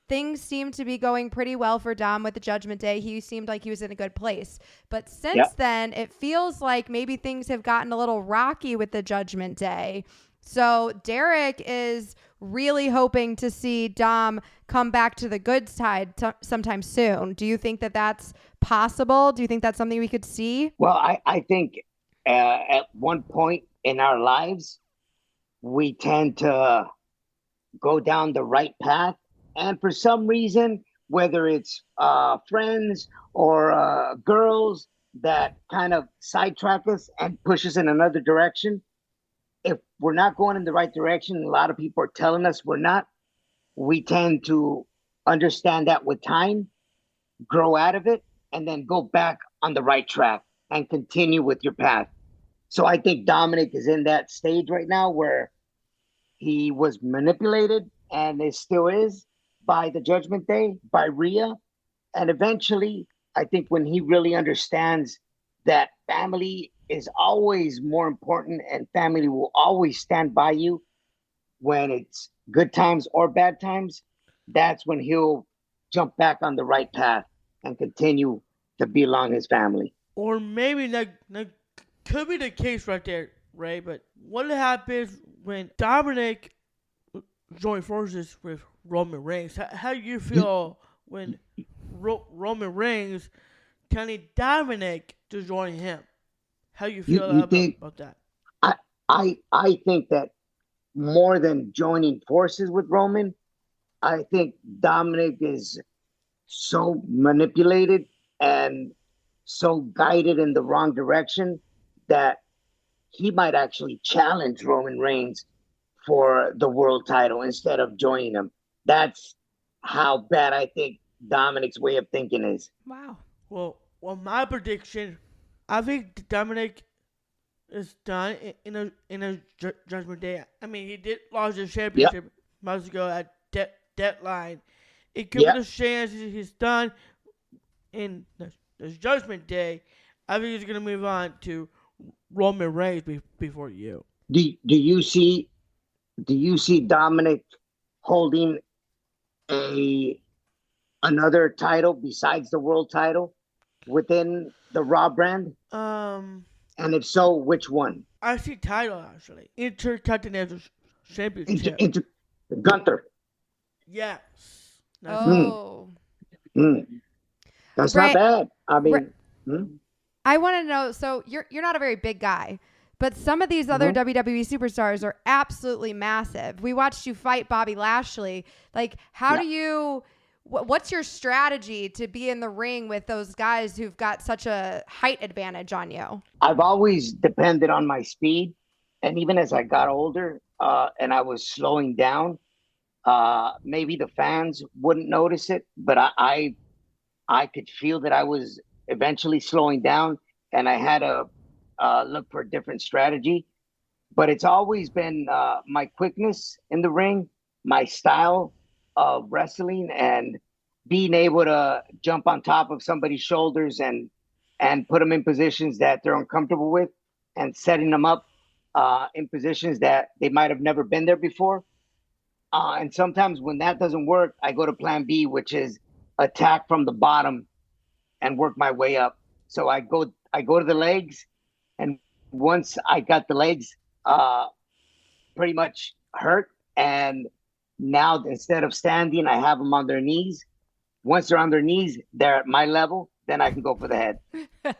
things seemed to be going pretty well for Dom with the Judgment Day. He seemed like he was in a good place. But since then, it feels like maybe things have gotten a little rocky with the Judgment Day. So Derek is really hoping to see Dom come back to the good side sometime soon. Do you think that that's possible? Do you think that's something we could see? Well, I think at one point in our lives, we tend to go down the right path. And for some reason, whether it's friends or girls that kind of sidetrack us and push us in another direction, if we're not going in the right direction, a lot of people are telling us we're not, we tend to understand that with time, grow out of it, and then go back on the right track and continue with your path. So I think Dominic is in that stage right now where he was manipulated, and it still is, by the Judgment Day, by Rhea. And eventually, I think when he really understands that family is always more important and family will always stand by you when it's good times or bad times, that's when he'll jump back on the right path and continue to be along his family. Or maybe that could be the case right there, Ray, but what happens when Dominic join forces with Roman Reigns? How do you feel when Roman Reigns telling Dominic to join him? How do you feel about that? I think that more than joining forces with Roman, I think Dominic is so manipulated and so guided in the wrong direction that he might actually challenge Roman Reigns for the world title instead of joining him. That's how bad I think Dominic's way of thinking is. Wow. Well, my prediction, I think Dominic is done in a Judgment Day. I mean, he did lose the championship months ago at Deadline. It could be the chance he's done in the Judgment Day. I think he's going to move on to Roman Reigns before you. Do you see Dominic holding another title besides the world title within the Raw brand? And if so, which one? I see title actually. Intercontinental Championship. Gunther. Yes. Oh. That's not bad. I mean, I want to know. So you're not a very big guy, but some of these other WWE superstars are absolutely massive. We watched you fight Bobby Lashley. Like, how do you? what's your strategy to be in the ring with those guys who've got such a height advantage on you? I've always depended on my speed. And even as I got older and I was slowing down, maybe the fans wouldn't notice it, but I could feel that I was eventually slowing down, and I had to look for a different strategy. But it's always been my quickness in the ring, my style of wrestling, and being able to jump on top of somebody's shoulders and put them in positions that they're uncomfortable with, and setting them up in positions that they might have never been there before. And sometimes when that doesn't work, I go to plan B, which is attack from the bottom and work my way up. So I go to the legs, and once I got the legs pretty much hurt, and now instead of standing, I have them on their knees. Once they're on their knees, they're at my level, then I can go for the head. I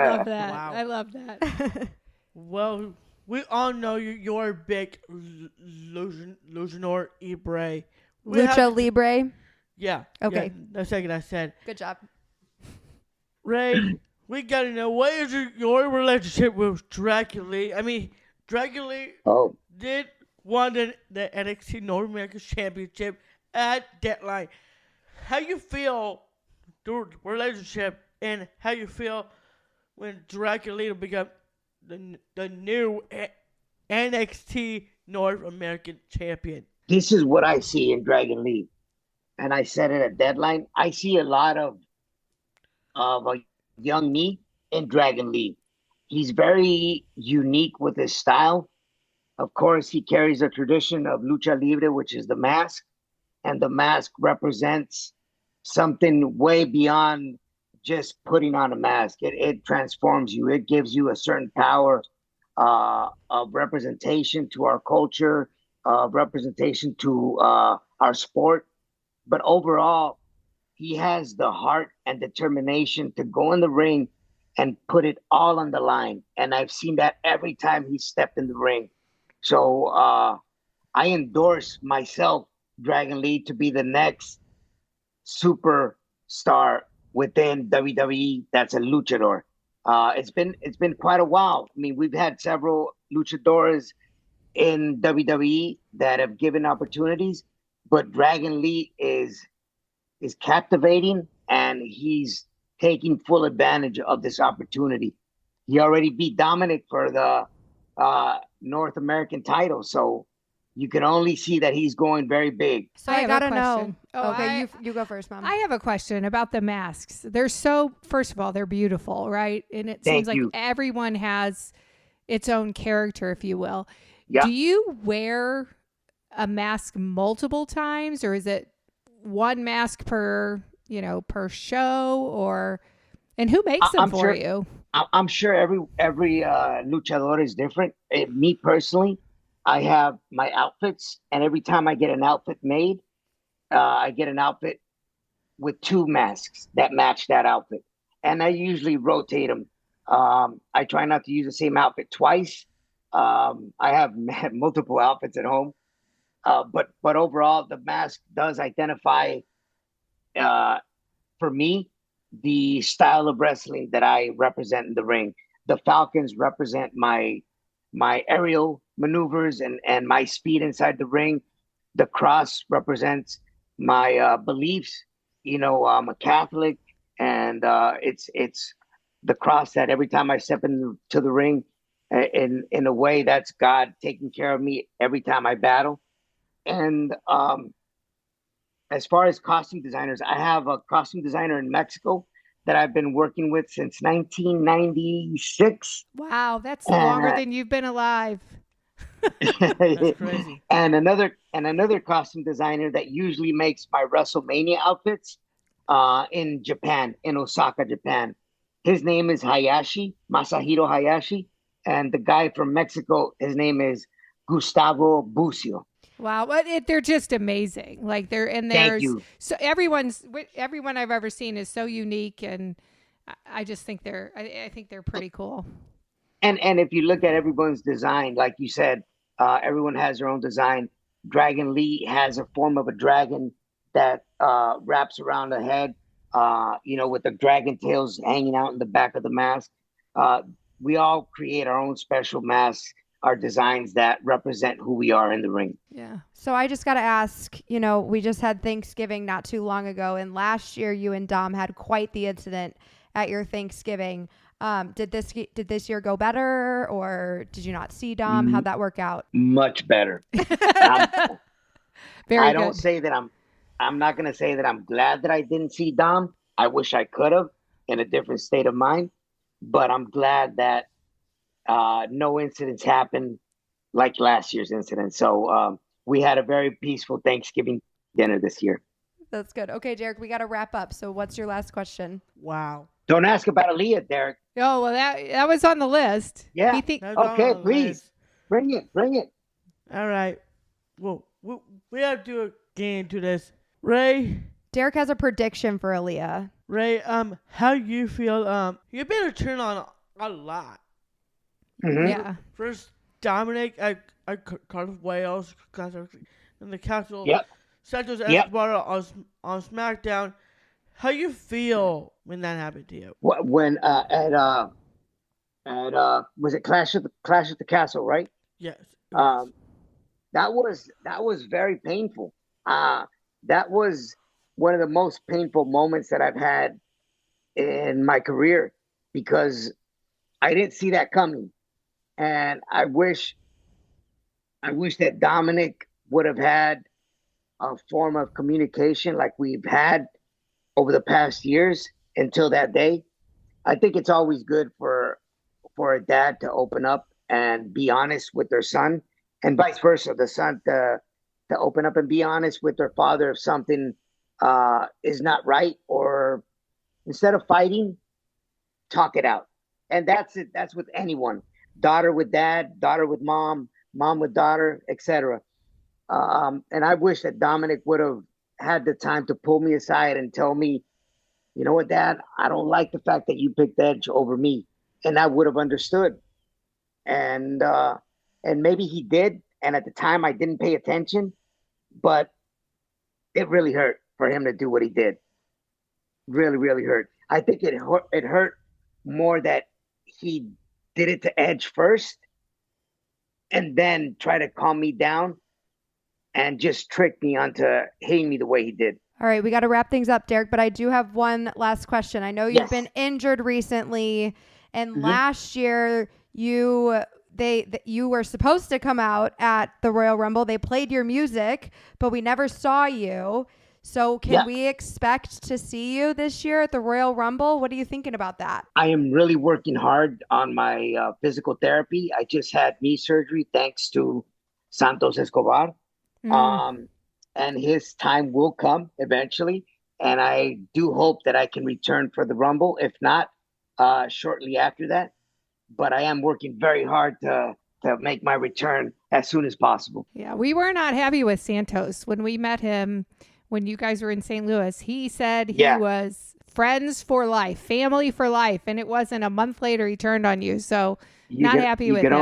love that. Wow. I love that. Well, we all know you're a big Luchador Libre. Lucha Libre. Yeah. Okay. Yeah, the second I said. Good job. Ray, we gotta know, what is your relationship with Dracula? I mean, Dracula did won the NXT North American Championship at Deadline. How you feel the relationship, and how you feel when Dracula become the new NXT North American Champion? This is what I see in Dragon Lee. And I said it at Deadline. I see a lot of a young me in Dragon Lee. He's very unique with his style. Of course, he carries a tradition of lucha libre, which is the mask. And the mask represents something way beyond just putting on a mask. It transforms you. It gives you a certain power of representation to our culture, of representation to our sport. But overall, he has the heart and determination to go in the ring and put it all on the line. And I've seen that every time he stepped in the ring. So I endorse myself, Dragon Lee, to be the next superstar within WWE that's a luchador. It's been quite a while. I mean, we've had several luchadors in WWE that have given opportunities, but Dragon Lee is captivating, and he's taking full advantage of this opportunity. He already beat Dominic for the North American title, so you can only see that he's going very big. So I I have a gotta know. question. Oh, Okay, you go first, Mom. I have a question about the masks. They're so, first of all, they're beautiful, right? And it seems like everyone has its own character, if you will. Yeah. Do you wear a mask multiple times, or is it one mask per show, or, and who makes them for you? I'm sure every luchador is different. Me personally, I have my outfits, and every time I get an outfit made, I get an outfit with two masks that match that outfit, and I usually rotate them. I try not to use the same outfit twice. I have multiple outfits at home, but overall, the mask does identify, for me, the style of wrestling that I represent in the ring. The Falcons represent my aerial maneuvers and my speed inside the ring. The cross represents my beliefs. I'm a Catholic, and it's the cross that every time I step into the ring, in a way, that's God taking care of me every time I battle. And as far as costume designers, I have a costume designer in Mexico that I've been working with since 1996. Wow, that's longer than you've been alive. That's crazy. And another costume designer that usually makes my WrestleMania outfits in Japan, in Osaka, Japan. His name is Masahiro Hayashi. And the guy from Mexico, his name is Gustavo Bucio. Wow, but they're just amazing. Like Thank you. So everyone I've ever seen is so unique, and I just think I think they're pretty cool. And if you look at everyone's design, like you said, everyone has their own design. Dragon Lee has a form of a dragon. that wraps around the head, with the dragon tails hanging out in the back of the mask. We all create our own special masks, our designs that represent who we are in the ring. Yeah. So I just got to ask, we just had Thanksgiving not too long ago, and last year you and Dom had quite the incident at your Thanksgiving. Did this year go better, or did you not see Dom? How'd that work out? Much better. Very I don't good. say that I'm not going to say that I'm glad that I didn't see Dom. I wish I could have in a different state of mind, but I'm glad that no incidents happened like last year's incident. So we had a very peaceful Thanksgiving dinner this year. That's good. Okay, Derek, we got to wrap up. So what's your last question? Wow. Don't ask about Aaliyah, Derek. Oh, well, that was on the list. Yeah. That's Okay, all please. nice. Bring it. All right. Well, we have to get into this. Ray, Derek has a prediction for Aaliyah. Ray, how you feel? You've been a turn on a lot. Mhm. Yeah. First, Dominic at Cardiff, Wales, in the Castle. Yep. Santos Yep. Escobar on SmackDown. How you feel when that happened to you? When at was it Clash at the Castle, right? Yes. That was very painful. That was one of the most painful moments that I've had in my career, because I didn't see that coming, and I wish that Dominic would have had a form of communication like we've had over the past years until that day. I think it's always good for a dad to open up and be honest with their son, and vice versa, the son to open up and be honest with their father if something is not right, or instead of fighting, talk it out. And that's it. That's with anyone: daughter with dad, daughter with mom, mom with daughter, etc. And I wish that Dominic would have had the time to pull me aside and tell me, you know what, Dad, I don't like the fact that you picked Edge over me. And I would have understood. And maybe he did. And at the time I didn't pay attention, but it really hurt for him to do what he did. Really, really hurt. I think it hurt more that he did it to Edge first and then try to calm me down and just trick me onto hating me the way he did. All right, we got to wrap things up, Derek, but I do have one last question. I know you've Yes. been injured recently, and Mhm. last year you were supposed to come out at the Royal Rumble. They played your music, but we never saw you. So can Yeah. we expect to see you this year at the Royal Rumble? What are you thinking about that? I am really working hard on my physical therapy. I just had knee surgery thanks to Santos Escobar. And his time will come eventually. And I do hope that I can return for the Rumble, if not shortly after that. But I am working very hard to make my return as soon as possible. Yeah, we were not happy with Santos when we met him when you guys were in St. Louis. He said he Yeah. was friends for life, family for life, and it wasn't a month later he turned on you. So not happy with you him.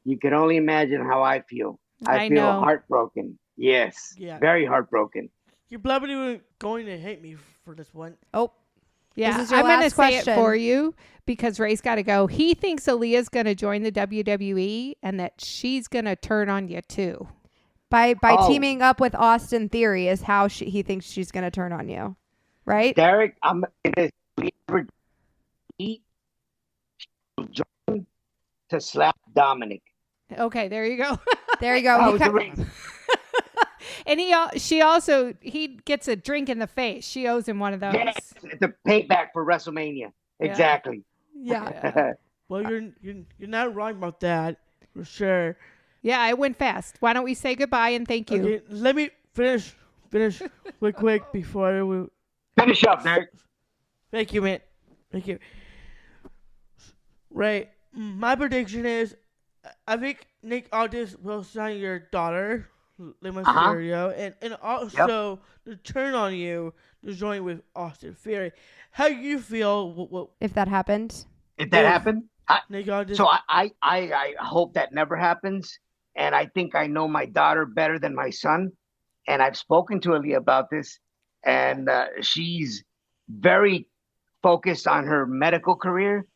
You can only imagine how I feel. I feel know. heartbroken. Yes, Yeah. very heartbroken. You're probably going to hate me for this one. Oh, Yeah, This is your I'm going to last say question. it for you because Ray's got to go. He thinks Aaliyah's going to join the WWE and that she's going to turn on you too. by Oh. teaming up with Austin Theory is how he thinks she's going to turn on you, right? Derek, I'm going to eat to slap Dominic. Okay, there you go. There you go. That He was co- the ring. And he gets a drink in the face. She owes him one of those. Yes, the payback for WrestleMania. Yeah. Exactly. Yeah. Well, you're not wrong about that, for sure. Yeah, it went fast. Why don't we say goodbye and thank you? Okay, let me finish real quick before we... Finish up, Derek. Thank you, man. Thank you. Ray, my prediction is I think Nick Aldis will sign your daughter, Mysterio, and also to turn on you to join with Austin Theory. How you feel? What if that happened. If that happened, Nick Aldis? so I hope that never happens. And I think I know my daughter better than my son. and I've spoken to Aaliyah about this, and she's very focused on her medical career,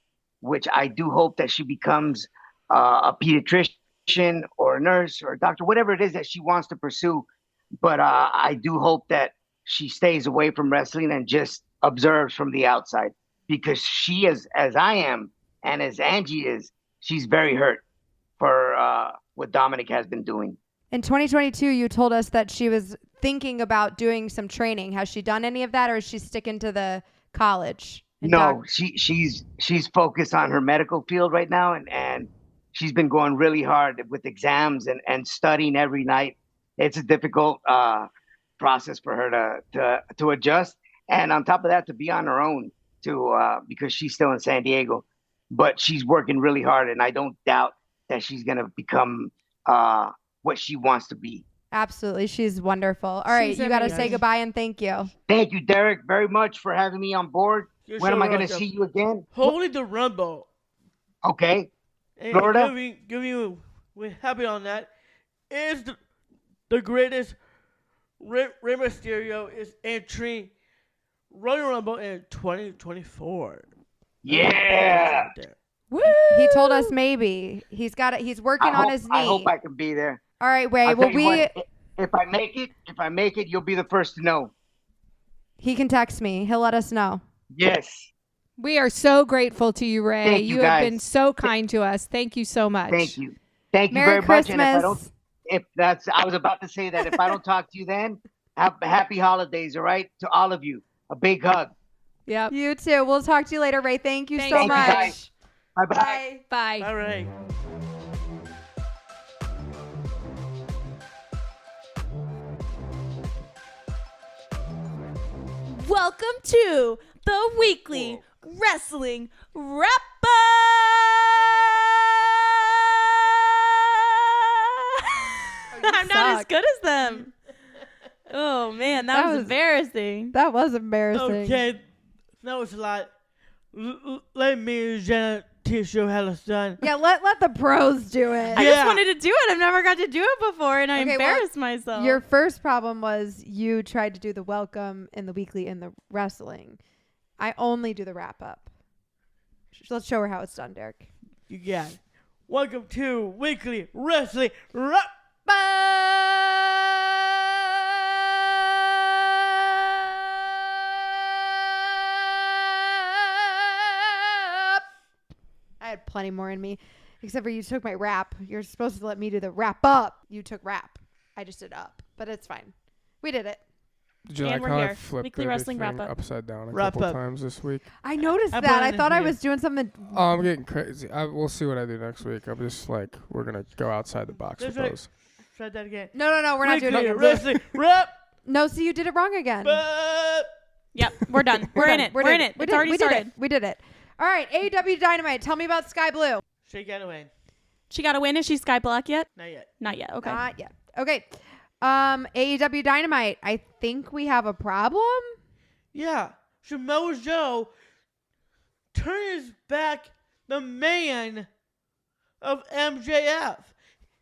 which I do hope that she becomes a pediatrician or a nurse or a doctor, whatever it is that she wants to pursue. But I do hope that she stays away from wrestling and just observes from the outside, because she is, as I am, and as Angie is, she's very hurt for what Dominic has been doing. In 2022, you told us that she was thinking about doing some training. Has she done any of that, or is she sticking to the college? No, she's focused on her medical field right now, and she's been going really hard with exams and studying every night. It's a difficult process for her to adjust, and on top of that, to be on her own because she's still in San Diego. But she's working really hard, and I don't doubt that she's gonna become what she wants to be. Absolutely. She's wonderful. All right, you got to say goodbye and thank you. Thank you, Derek, very much for having me on board. When am I going to see you again? Holy the Rumble. Okay. And Florida? we're happy on that. Is the greatest Rey Mysterio is entering Royal Rumble in 2024. Yeah. Woo! He told us maybe. He's working on his knee. I hope I can be there. All right, Ray. If I make it, you'll be the first to know. He can text me. He'll let us know. Yes. We are so grateful to you, Ray. Thank you, have guys. been so kind to us. Thank you so much. Thank you. Thank you Merry very Christmas. much. And I was about to say that if I don't talk to you then, happy holidays, all right? To all of you. A big hug. Yep. You too. We'll talk to you later, Ray. Thank you so Thank you, much. guys. Bye-bye. Bye. All right. Welcome to the weekly wrestling wrap up. I'm not as good as them. Oh man, that was embarrassing. That was embarrassing. Okay, that was a lot. Let me and Jenna teach you how it's done. Yeah, let the pros do it. I just wanted to do it. I've never got to do it before, and I Okay, embarrassed myself. Your first problem was you tried to do the welcome in the weekly in the wrestling. I only do the wrap up. Let's show her how it's done, Derek. You got it. Welcome to Weekly Wrestling Wrap Up. I had plenty more in me, except for you took my rap. You're supposed to let me do the wrap up. You took rap. I just did up, but it's fine. We did it. Did you And like we're how I here. flipped Weekly Wrestling everything Wrap-Up. upside down a Wrap couple up. times this week? I noticed I that. put I it thought in I here. was doing something. Oh, I'm getting crazy. We'll see what I do next week. I'm just like, we're going to go outside the box with That's right. those. Try that again. No, we're not doing it Weekly again. Wrestling Wrap No, see, you did it wrong again. Up. Yep, we're done. We're in it. We're in it. It's already started. We did it. All right, AEW Dynamite. Tell me about Sky Blue. She got to win. She got a win. Is she Sky Black yet? Not yet. Not yet. Okay. Not yet. Okay. AEW Dynamite. I think we have a problem. Yeah. Samoa Joe turns back the man of MJF.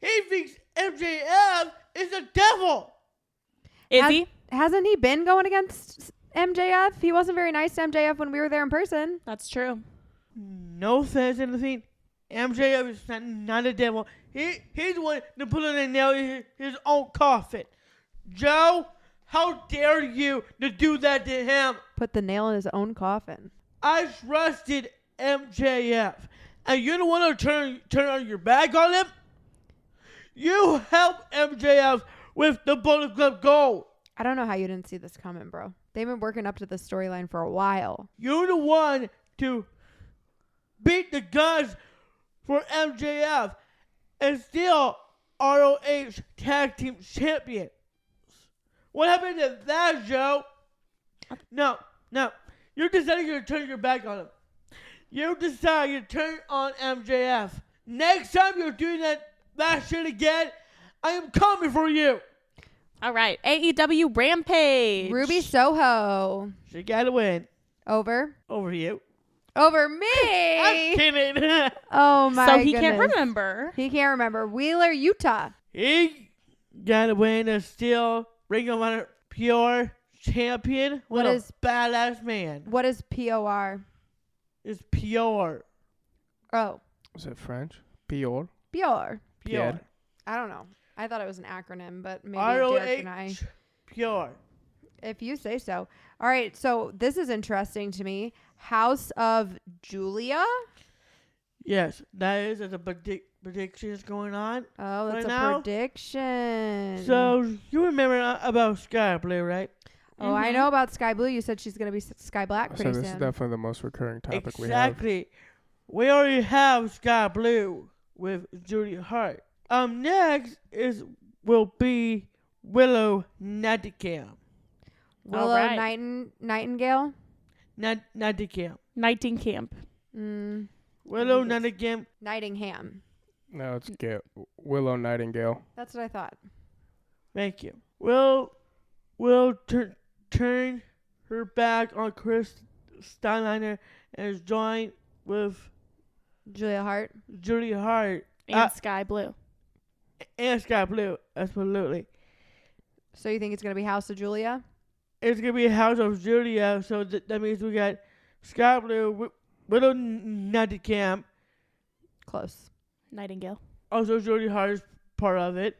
He thinks MJF is a devil. Is he? Hasn't he been going against MJF? He wasn't very nice to MJF when we were there in person. That's true. No offense, anything. MJF is not a devil. He's the one to put in a nail in his own coffin. Joe, how dare you to do that to him? Put the nail in his own coffin. I trusted MJF, and you're the one to turn on your back on him? You helped MJF with the Bullet Club Gold. I don't know how you didn't see this coming, bro. They've been working up to the storyline for a while. You're the one to beat the guns for MJF and still ROH Tag Team Champions. What happened to that, Joe? No. You decided to turn your back on him. You decided to turn on MJF. Next time you're doing that shit again, I am coming for you. All right. AEW Rampage. Ruby Soho. She got to win. Over you. me. I'm kidding. Oh my So he goodness. can't remember. He can't remember. Wheeler, Utah. He got to win and still Ring of Honor pure champion. What a is- badass man? What is POR? It's pure. Oh, Is it French? Pior? pure. Pure. I don't know. I thought it was an acronym, but maybe Derek and I. ROH. Pure. If you say so. All right, so this is interesting to me. House of Julia. Yes, that is the predictions going on. Oh, that's Right a now? prediction. So you remember about Sky Blue, right? Oh, I know about Sky Blue. You said she's gonna be Sky Black So pretty this is soon. definitely the most recurring topic we have. Exactly. We already have Sky Blue with Julia Hart. Next will be Willow Nightingale. Willow All right. Nightingale. Nightingale. Nightingale. Willow think it's- Nightingale. Nightingham. No, it's Willow Nightingale. That's what I thought. Thank you. Will turn her back on Chris Steinleiner and join with Julia Hart. Julia Hart And Sky Blue. and Sky Blue. Absolutely. So you think it's gonna be House of Julia? It's gonna be a House of Julia, so that means we got Sky Blue, Willow Nightingale, Close. Nightingale. also Julia Hart is part of it.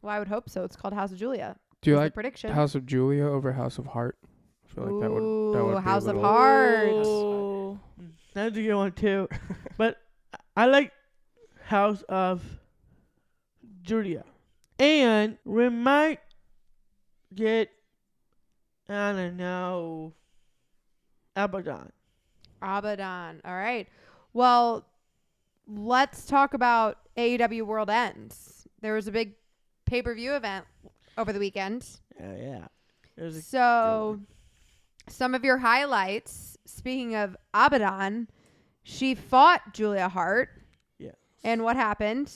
Well, I would hope so. It's called House of Julia. Do you That's the like prediction? House of Julia over House of Heart? I feel like that would be House a of little... Heart. Oh. That's a good one too. But I like House of Julia. And we might get, I don't know, Abaddon. Abaddon. All right. Well, let's talk about AEW World Ends. There was a big pay-per-view event over the weekend. Oh, yeah. It was a So, some of your highlights. Speaking of Abaddon, she fought Julia Hart. Yeah. And what happened?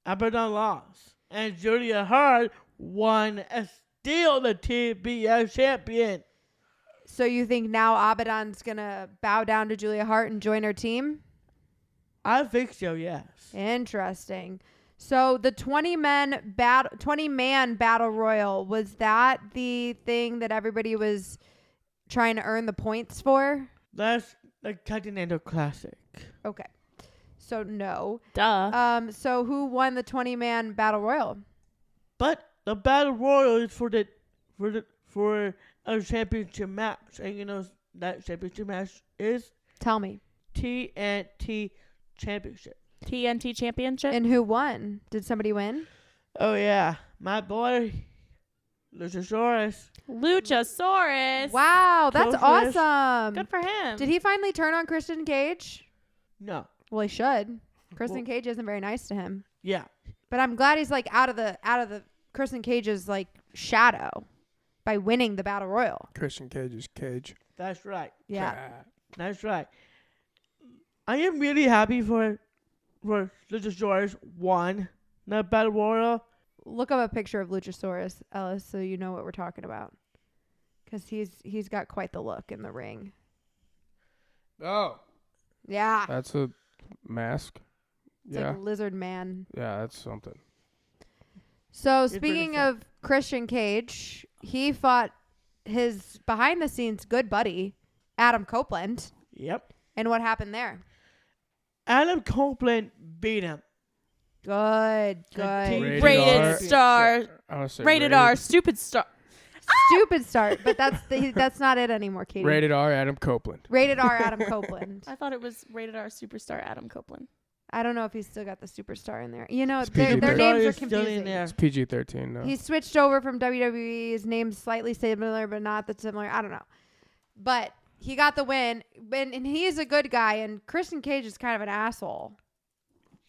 Abaddon lost. And Julia Hart won and still the TBS champion. So you think now Abaddon's going to bow down to Julia Hart and join her team? I think so, yes. Interesting. So the 20-man battle royal, was that the thing that everybody was trying to earn the points for? That's the Continental Classic. Okay. So no. Duh. So who won the 20-man battle royal? But the Battle Royal is for a championship match. And you know that championship match is Tell me. TNT Championship. TNT Championship. And who won? Did somebody win? Oh yeah, my boy Luchasaurus. Luchasaurus. Wow, that's Close-ish. awesome. Good for him. Did he finally turn on Christian Cage? No. Well, he should. Christian Well- Cage isn't very nice to him. Yeah. But I'm glad he's like out of the Christian Cage's like shadow by winning the battle royal. Christian Cage's cage. That's right. Yeah. That's right. I am really happy for Luchasaurus won the Battle Royal. Look up a picture of Luchasaurus, Ellis, so you know what we're talking about. Because he's got quite the look in the ring. Oh. Yeah. That's a mask. It's Yeah. like Lizard Man. Yeah, that's something. So It's pretty speaking fun. of Christian Cage, he fought his behind the scenes good buddy, Adam Copeland. Yep. And what happened there? Adam Copeland beat him. Good. Rated Rated R. star. I want to say Rated R. Stupid star. Stupid start, but that's not it anymore, Katie. Rated R. Adam Copeland. Rated R Adam Copeland. I thought it was rated R superstar Adam Copeland. I don't know if he's still got the superstar in there. You know, It's their PG-13. names are Is still in confusing. there. It's PG-13 now. He switched over from WWE. His name's slightly similar, but not that similar. I don't know. But he got the win, and he's a good guy, and Christian Cage is kind of an asshole.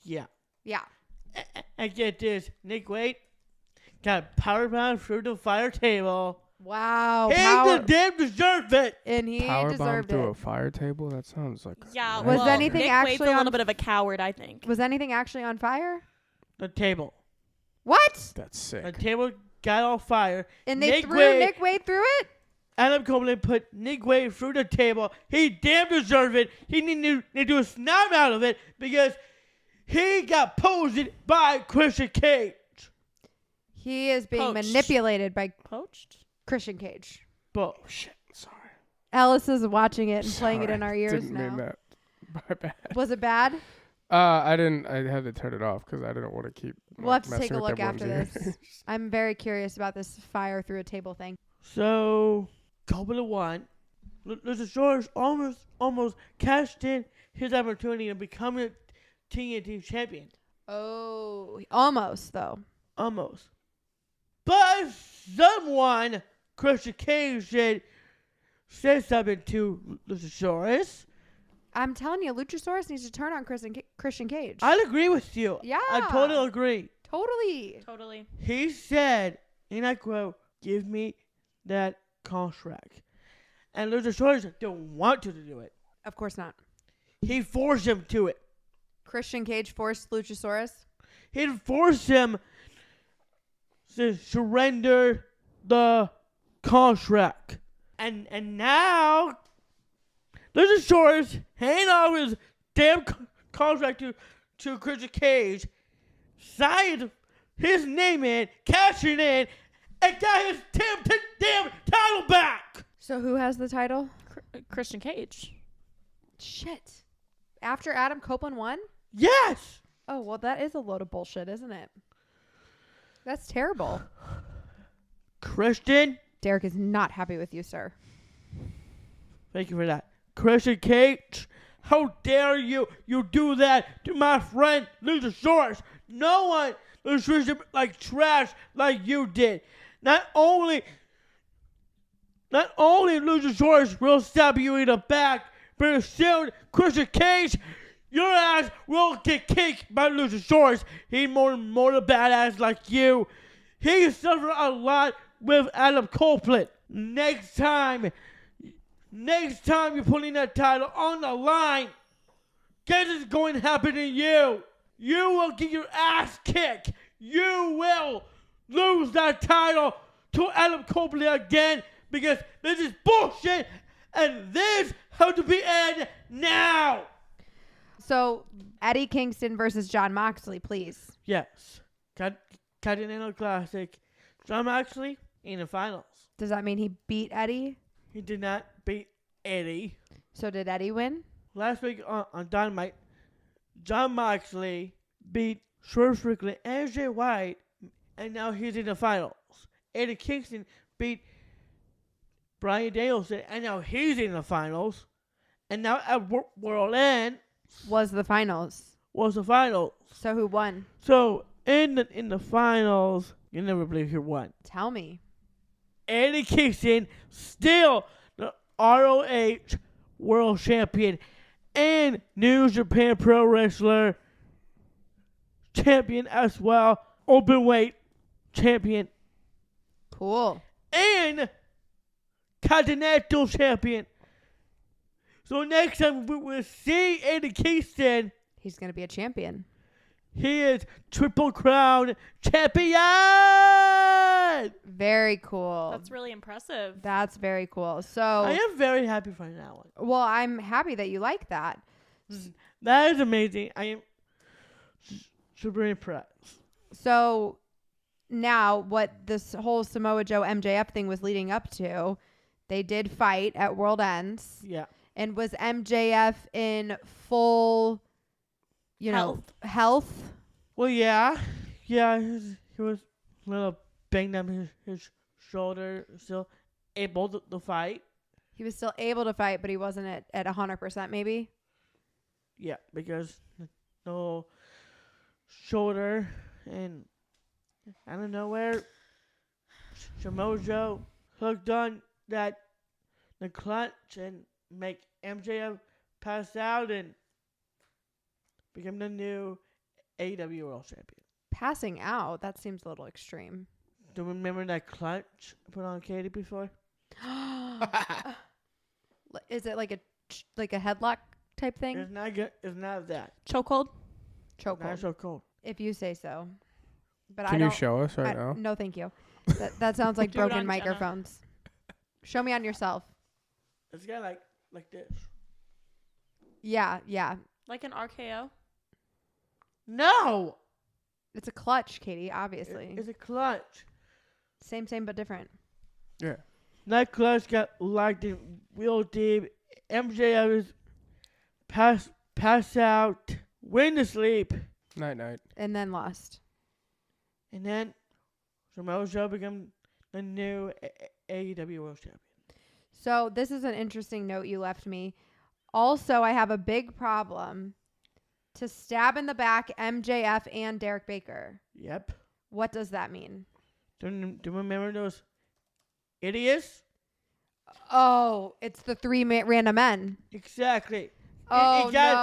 Yeah. Yeah. And get this, Nick Wade got powerbomb through the fire table. Wow. He the damn deserved it. And he Powerbomb deserved through a it. fire table? That sounds like... Yeah. Was well, anything Nick actually Wade's a on- little bit of a coward, I think. Was anything actually on fire? The table. What? That's sick. The table got on fire. And they Nick threw Wade- Nick Wade through it? Adam Copeland put Nick Wade through the table. He damn deserved it. He need to do a snap out of it because he got posed by Christian Cage. He is being Poached. manipulated by Poached? Christian Cage. Bullshit. Sorry. Ellis is watching it and playing it in our ears Didn't now. mean that. My bad. Was it bad? I didn't. I had to turn it off because I didn't want to keep. We'll have to messing take a with look after everyone's this. ears. I'm very curious about this fire through a table thing. So, couple of one. Luchasaurus almost cashed in his opportunity of becoming a TNT champion. Oh, almost though. Almost. But someone, Christian Cage, said something to Luchasaurus. I'm telling you, Luchasaurus needs to turn on Christian Cage. I'd agree with you. Yeah. I totally agree. Totally. He said, and I quote, "Give me that contract." And Luchasaurus don't want to do it. Of course not. He forced him to it. Christian Cage forced Luchasaurus. He forced him to surrender the contract. And now Luchasaurus hand over his damn contract to Christian Cage, signed his name in, cashing in, and got his damn title back. So who has the title? Christian Cage. Shit. After Adam Copeland won? Yes. Oh, well, that is a load of bullshit, isn't it? That's terrible. Christian, Derek is not happy with you, sir. thank you for that. Christian Cage, how dare you do that to my friend Luchasaurus? No one treats him like trash like you did. Not only Luchasaurus will stab you in the back, but soon Christian Cage, your ass will get kicked by Luchasaurus. He's more a badass like you. He suffered a lot with Adam Copeland. Next time you're putting that title on the line, guess it's going to happen to you. You will get your ass kicked. You will lose that title to Adam Copeland again because this is bullshit and this has to be end now. So, Eddie Kingston versus Jon Moxley, please. Yes. Continental Classic. Jon Moxley in the finals. Does that mean he beat Eddie? He did not beat Eddie. So, did Eddie win? Last week on Dynamite, Jon Moxley beat Swerve Strickland and Jay White, and now he's in the finals. Eddie Kingston beat Bryan Danielson, and now he's in the finals. And now at World End Was the finals. was the finals. So, who won? So in the finals, you never believe who won. Tell me. Eddie Kingston, still the ROH World Champion and New Japan Pro Wrestler Champion as well, Openweight Champion, Cool. and Continental Champion. So next time we will see Eddie Kingston, He's going to be a champion. he is Triple Crown Champion. Very cool. That's really impressive. That's very cool. So, I am very happy for that one. well, I'm happy that you like that. That is amazing. I am super impressed. So, now what this whole Samoa Joe MJF thing was leading up to, they did fight at World Ends. Yeah. And was MJF in full, health? Well, yeah. Yeah, he was a little banged up his shoulder, still able to fight. He was still able to fight, but he wasn't at 100% maybe? Yeah, because no shoulder, and I don't know where Samoa Joe hooked on the clutch and make MJF pass out and become the new AEW World Champion. Passing out? That seems a little extreme. Do you remember that clutch I put on Katie before? Is it like a headlock type thing? It's not good. It's not that. Chokehold? Not Chokehold. so cold. If you say so. But Can I you don't. show us right now? No, thank you. That sounds like Do it broken on Jenna. microphones. Show me on yourself. It's kind of like this. Yeah. Like an RKO? No. It's a clutch, Katie, obviously. It's a clutch. Same but different. Yeah. That clutch got locked in real deep. MJF is pass out, went to sleep, Night. And then lost. and then Samoa Joe became the new AEW World Champion. So this is an interesting note you left me. Also, I have a big problem to stab in the back MJF and Derek Baker. Yep. What does that mean? Do you remember those idiots? Oh, it's the three random men. Exactly. Oh, it got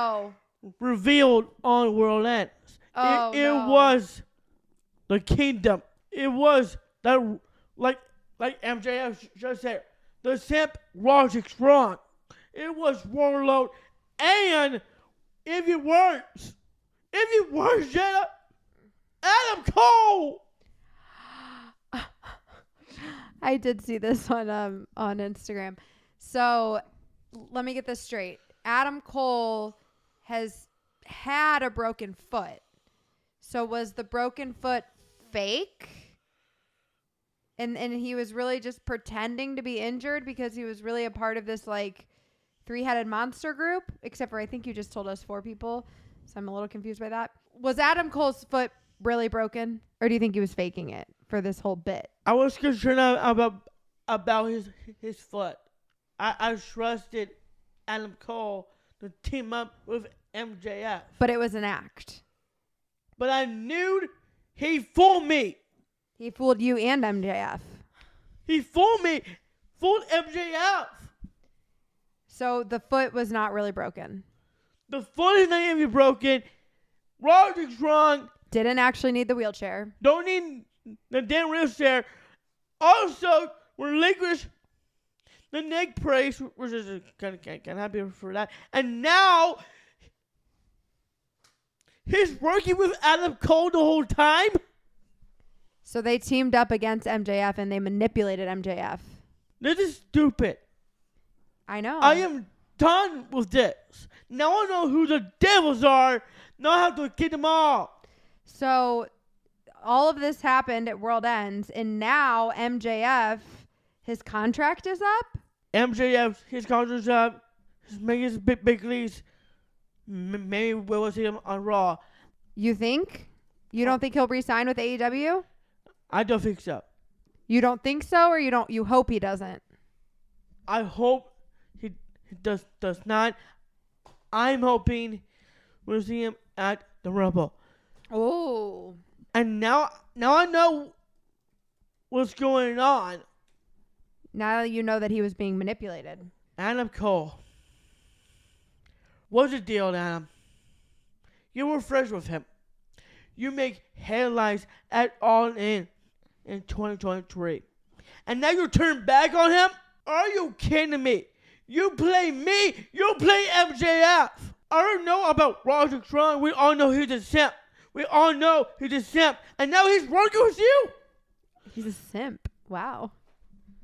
no. revealed on World Ends. Oh, it no. was the kingdom. It was that, like MJF just said, the simp Logic Strong. It was Warlord, and if you weren't Adam Cole. I did see this on Instagram. So let me get this straight. Adam Cole has had a broken foot. So was the broken foot fake? And he was really just pretending to be injured because he was really a part of this like three-headed monster group, except for I think you just told us 4 people. So I'm a little confused by that. Was Adam Cole's foot really broken, or do you think he was faking it for this whole bit? I was concerned about his foot. I trusted Adam Cole to team up with MJF. But it was an act. But I knew he fooled me. He fooled you and MJF. He fooled me. Fooled MJF. So the foot was not really broken. The foot is not even broken. Roderick Strong Didn't actually need the wheelchair. don't need the damn wheelchair. Also, relinquish the neck brace, which is kind of happy for that. And now he's working with Adam Cole the whole time. So they teamed up against MJF and they manipulated MJF. This is stupid. I know. I am done with this. Now I know who the devils are. Now I have to kill them all. So all of this happened at World Ends, and now MJF, his contract is up? MJF, his contract's up. He's making his big leagues. Maybe we'll see him on Raw. You think? You don't think he'll re-sign with AEW? I don't think so. You don't think so, or you hope he doesn't? I hope he does not. I'm hoping we'll see him at the Rumble. Oh. And now I know what's going on. Now you know that he was being manipulated. Adam Cole. What's the deal, Adam? You were friends with him. You make headlines at All In 2023. And now you turn back on him? Are you kidding me? You play me. You play MJF. I don't know about Roderick Strong. We all know he's a simp. And now he's working with you? He's a simp. Wow.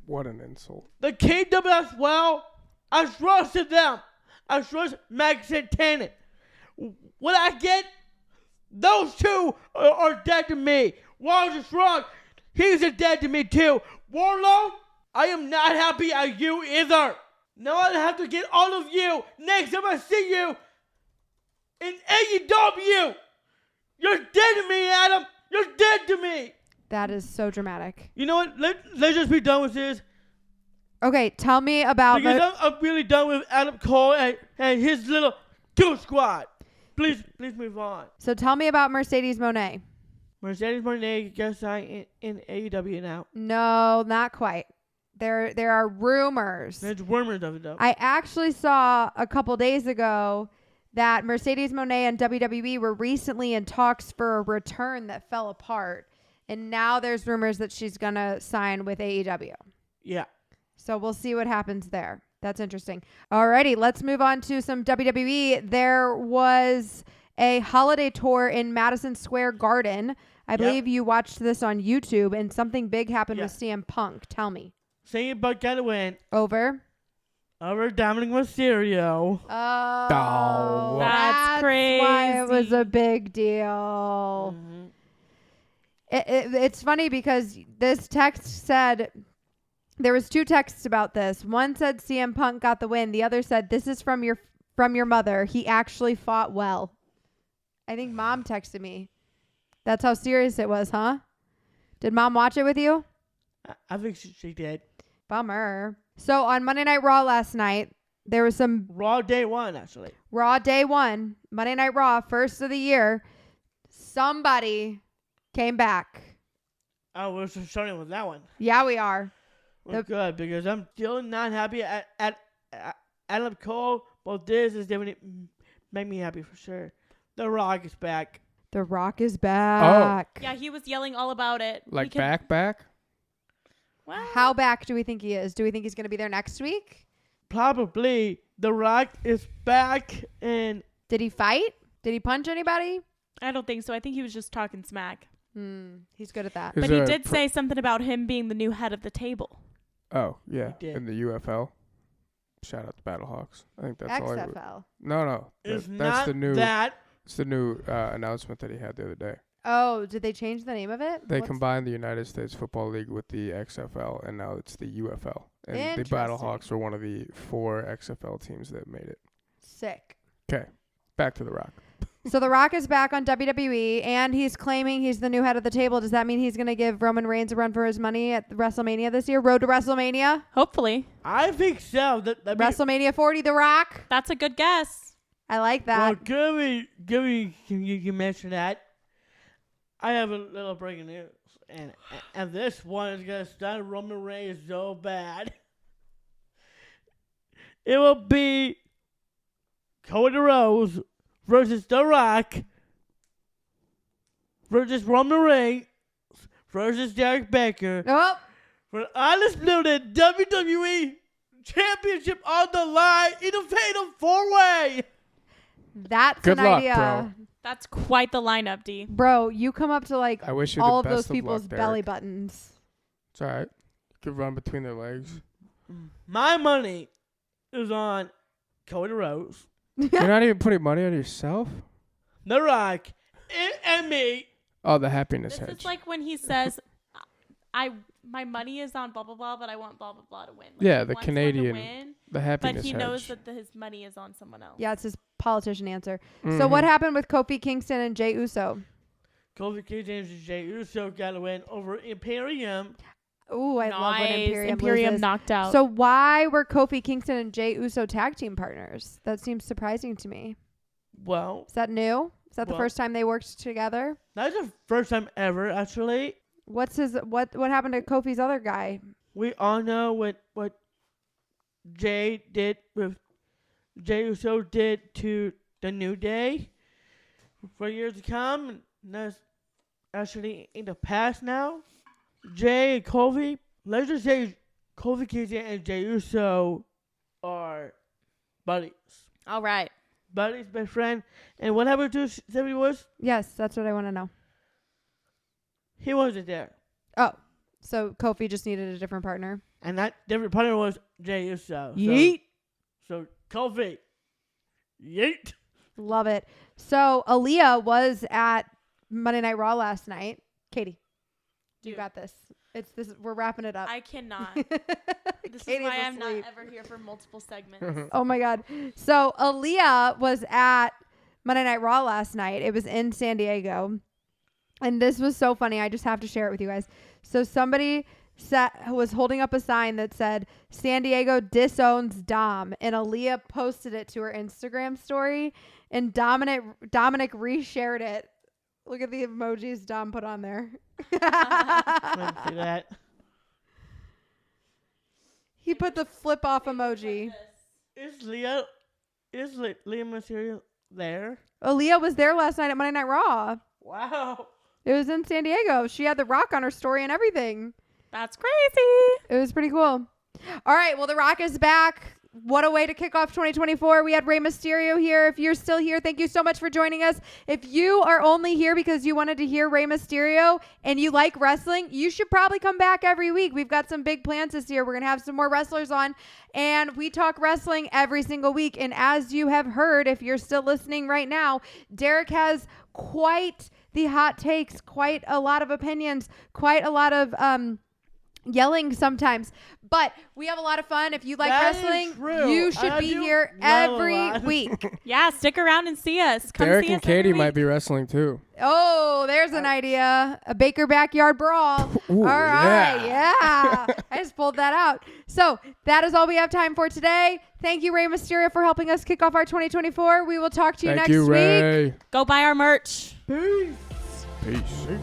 What an insult. The kingdom as well. I trusted them. I trust Max and Tannen. What I get? Those two are dead to me. Roderick Strong, he's dead to me too. Warlord, I am not happy at you either. Now I have to get all of you next time I see you in AEW. You're dead to me, Adam. You're dead to me. That is so dramatic. You know what? Let's just be done with this. Okay, tell me about... Because I'm really done with Adam Cole and his little Dude Squad. Please move on. So tell me about Mercedes Moné. Mercedes Moné gets signed in AEW now. No, not quite. There are rumors. There's rumors of it though. I actually saw a couple days ago that Mercedes Moné and WWE were recently in talks for a return that fell apart. And now there's rumors that she's going to sign with AEW. Yeah. So we'll see what happens there. That's interesting. Alrighty, let's move on to some WWE. There was a holiday tour in Madison Square Garden. I believe you watched this on YouTube, and something big happened with CM Punk. Tell me. Saying Buck got to win Over Dominic Mysterio. Oh, That's crazy. why it was a big deal. Mm-hmm. It's funny because this text said there was 2 texts about this. One said CM Punk got the win. The other said this is from your mother. He actually fought well. I think Mom texted me. That's how serious it was, huh? Did Mom watch it with you? I think she did. Bummer. So on Monday Night Raw last night, there was some Raw day 1, actually. Raw day 1, Monday Night Raw, first of the year. Somebody came back. Oh, we're starting with that one. Yeah, we are. Well, good, because I'm still not happy at Adam Cole, but this is definitely make me happy for sure. The Rock is back. The Rock is back. Yeah, he was yelling all about it. Like back? What? How back do we think he is? Do we think he's going to be there next week? Probably. The Rock is back, and Did he fight? Did he punch anybody? I don't think so. I think he was just talking smack. He's good at that. Is But he there a did say something about him being the new head of the table. Oh, yeah. He did. In the UFL. Shout out to Battlehawks. I think that's all I would. XFL. No. it's That's not the new that. It's the new announcement that he had the other day. Oh, did they change the name of it? They combined the United States Football League with the XFL, and now it's the UFL. And the Interesting. Battlehawks were one of the 4 XFL teams that made it. Sick. Okay, back to The Rock. So The Rock is back on WWE, and he's claiming he's the new head of the table. Does that mean he's going to give Roman Reigns a run for his money at WrestleMania this year? Road to WrestleMania? Hopefully. I think so. That WrestleMania 40, The Rock? That's a good guess. I like Well, that. Gibby, you mentioned that. I have a little breaking news, and this one is gonna stun Roman Reigns so bad. It will be Cody Rhodes versus The Rock versus Roman Reigns versus Derek Baker Oh, for undisputed WWE Championship on the line in a fatal 4-way. that's Good an luck, idea. bro. That's quite the lineup, D. Bro, you come up to like I wish you all the of best those people's luck, belly Derek. buttons. It's all right. Could run between their legs. My money is on Cody Rhodes, You're not even putting money on yourself? The Rock, and me. Oh, the happiness This hedge. is like when he says, my money is on blah, blah, blah, but I want blah, blah, blah to win. Like Yeah, he the wants someone to Canadian- win, the happiness but he hedge. knows that his money is on someone else. Yeah, it's his politician answer. So Mhm. what happened with Kofi Kingston and Jey Uso? Kofi Kingston and Jey Uso got to win over Imperium. Ooh, I love when Imperium loses. knocked out. So why were Kofi Kingston and Jey Uso tag team partners? That seems surprising to me. Well, Is that new? Is that the Well- first time they worked together? that's the first time ever, actually. What's his what happened to Kofi's other guy? We all know what Jey did with Jey Uso did to the New Day for years to come. And that's actually in the past now. Jey and Kofi, let's just say Kofi Kingston and Jey Uso are buddies. All right. Buddies, best friend. And what happened to Stephanie Woods? Yes, that's what I want to know. He wasn't there. Oh, so Kofi just needed a different partner. And that different partner was Jey Uso. Yeet. So Kofi. Yeet. Love it. So Aaliyah was at Monday Night Raw last night. Katie, you Dude. got this. It's this. We're wrapping it up. I cannot. This Katie's is why I'm not asleep. ever here for multiple segments. Oh my God. So Aaliyah was at Monday Night Raw last night. It was in San Diego. And this was so funny. I just have to share it with you guys. So somebody was holding up a sign that said, San Diego disowns Dom. And Aaliyah posted it to her Instagram story. And Dominic reshared it. Look at the emojis Dom put on there. Let me see that. He put the flip off emoji. Is Leah Mysterio there? Aaliyah was there last night at Monday Night Raw. Wow. It was in San Diego. She had The Rock on her story and everything. That's crazy. It was pretty cool. All right. Well, The Rock is back. what a way to kick off 2024. We had Rey Mysterio here. If you're still here, thank you so much for joining us. If you are only here because you wanted to hear Rey Mysterio and you like wrestling, you should probably come back every week. We've got some big plans this year. We're going to have some more wrestlers on, and we talk wrestling every single week. And as you have heard, if you're still listening right now, Derek has quite the hot takes, quite a lot of opinions, quite a lot of yelling sometimes, but we have a lot of fun. If you like That is wrestling, true. you should I be do here yell a every lot. week. Yeah, stick around and see us. Come Derek see and us every Katie week. might be wrestling too. Oh, there's an idea. A Baker backyard brawl. Ooh, All right. yeah. Yeah. I just pulled that out. So that is all we have time for today. Thank you, Rey Mysterio, for helping us kick off our 2024. We will talk to you Thank next you, week. Ray. Go buy our merch. Peace. Peace.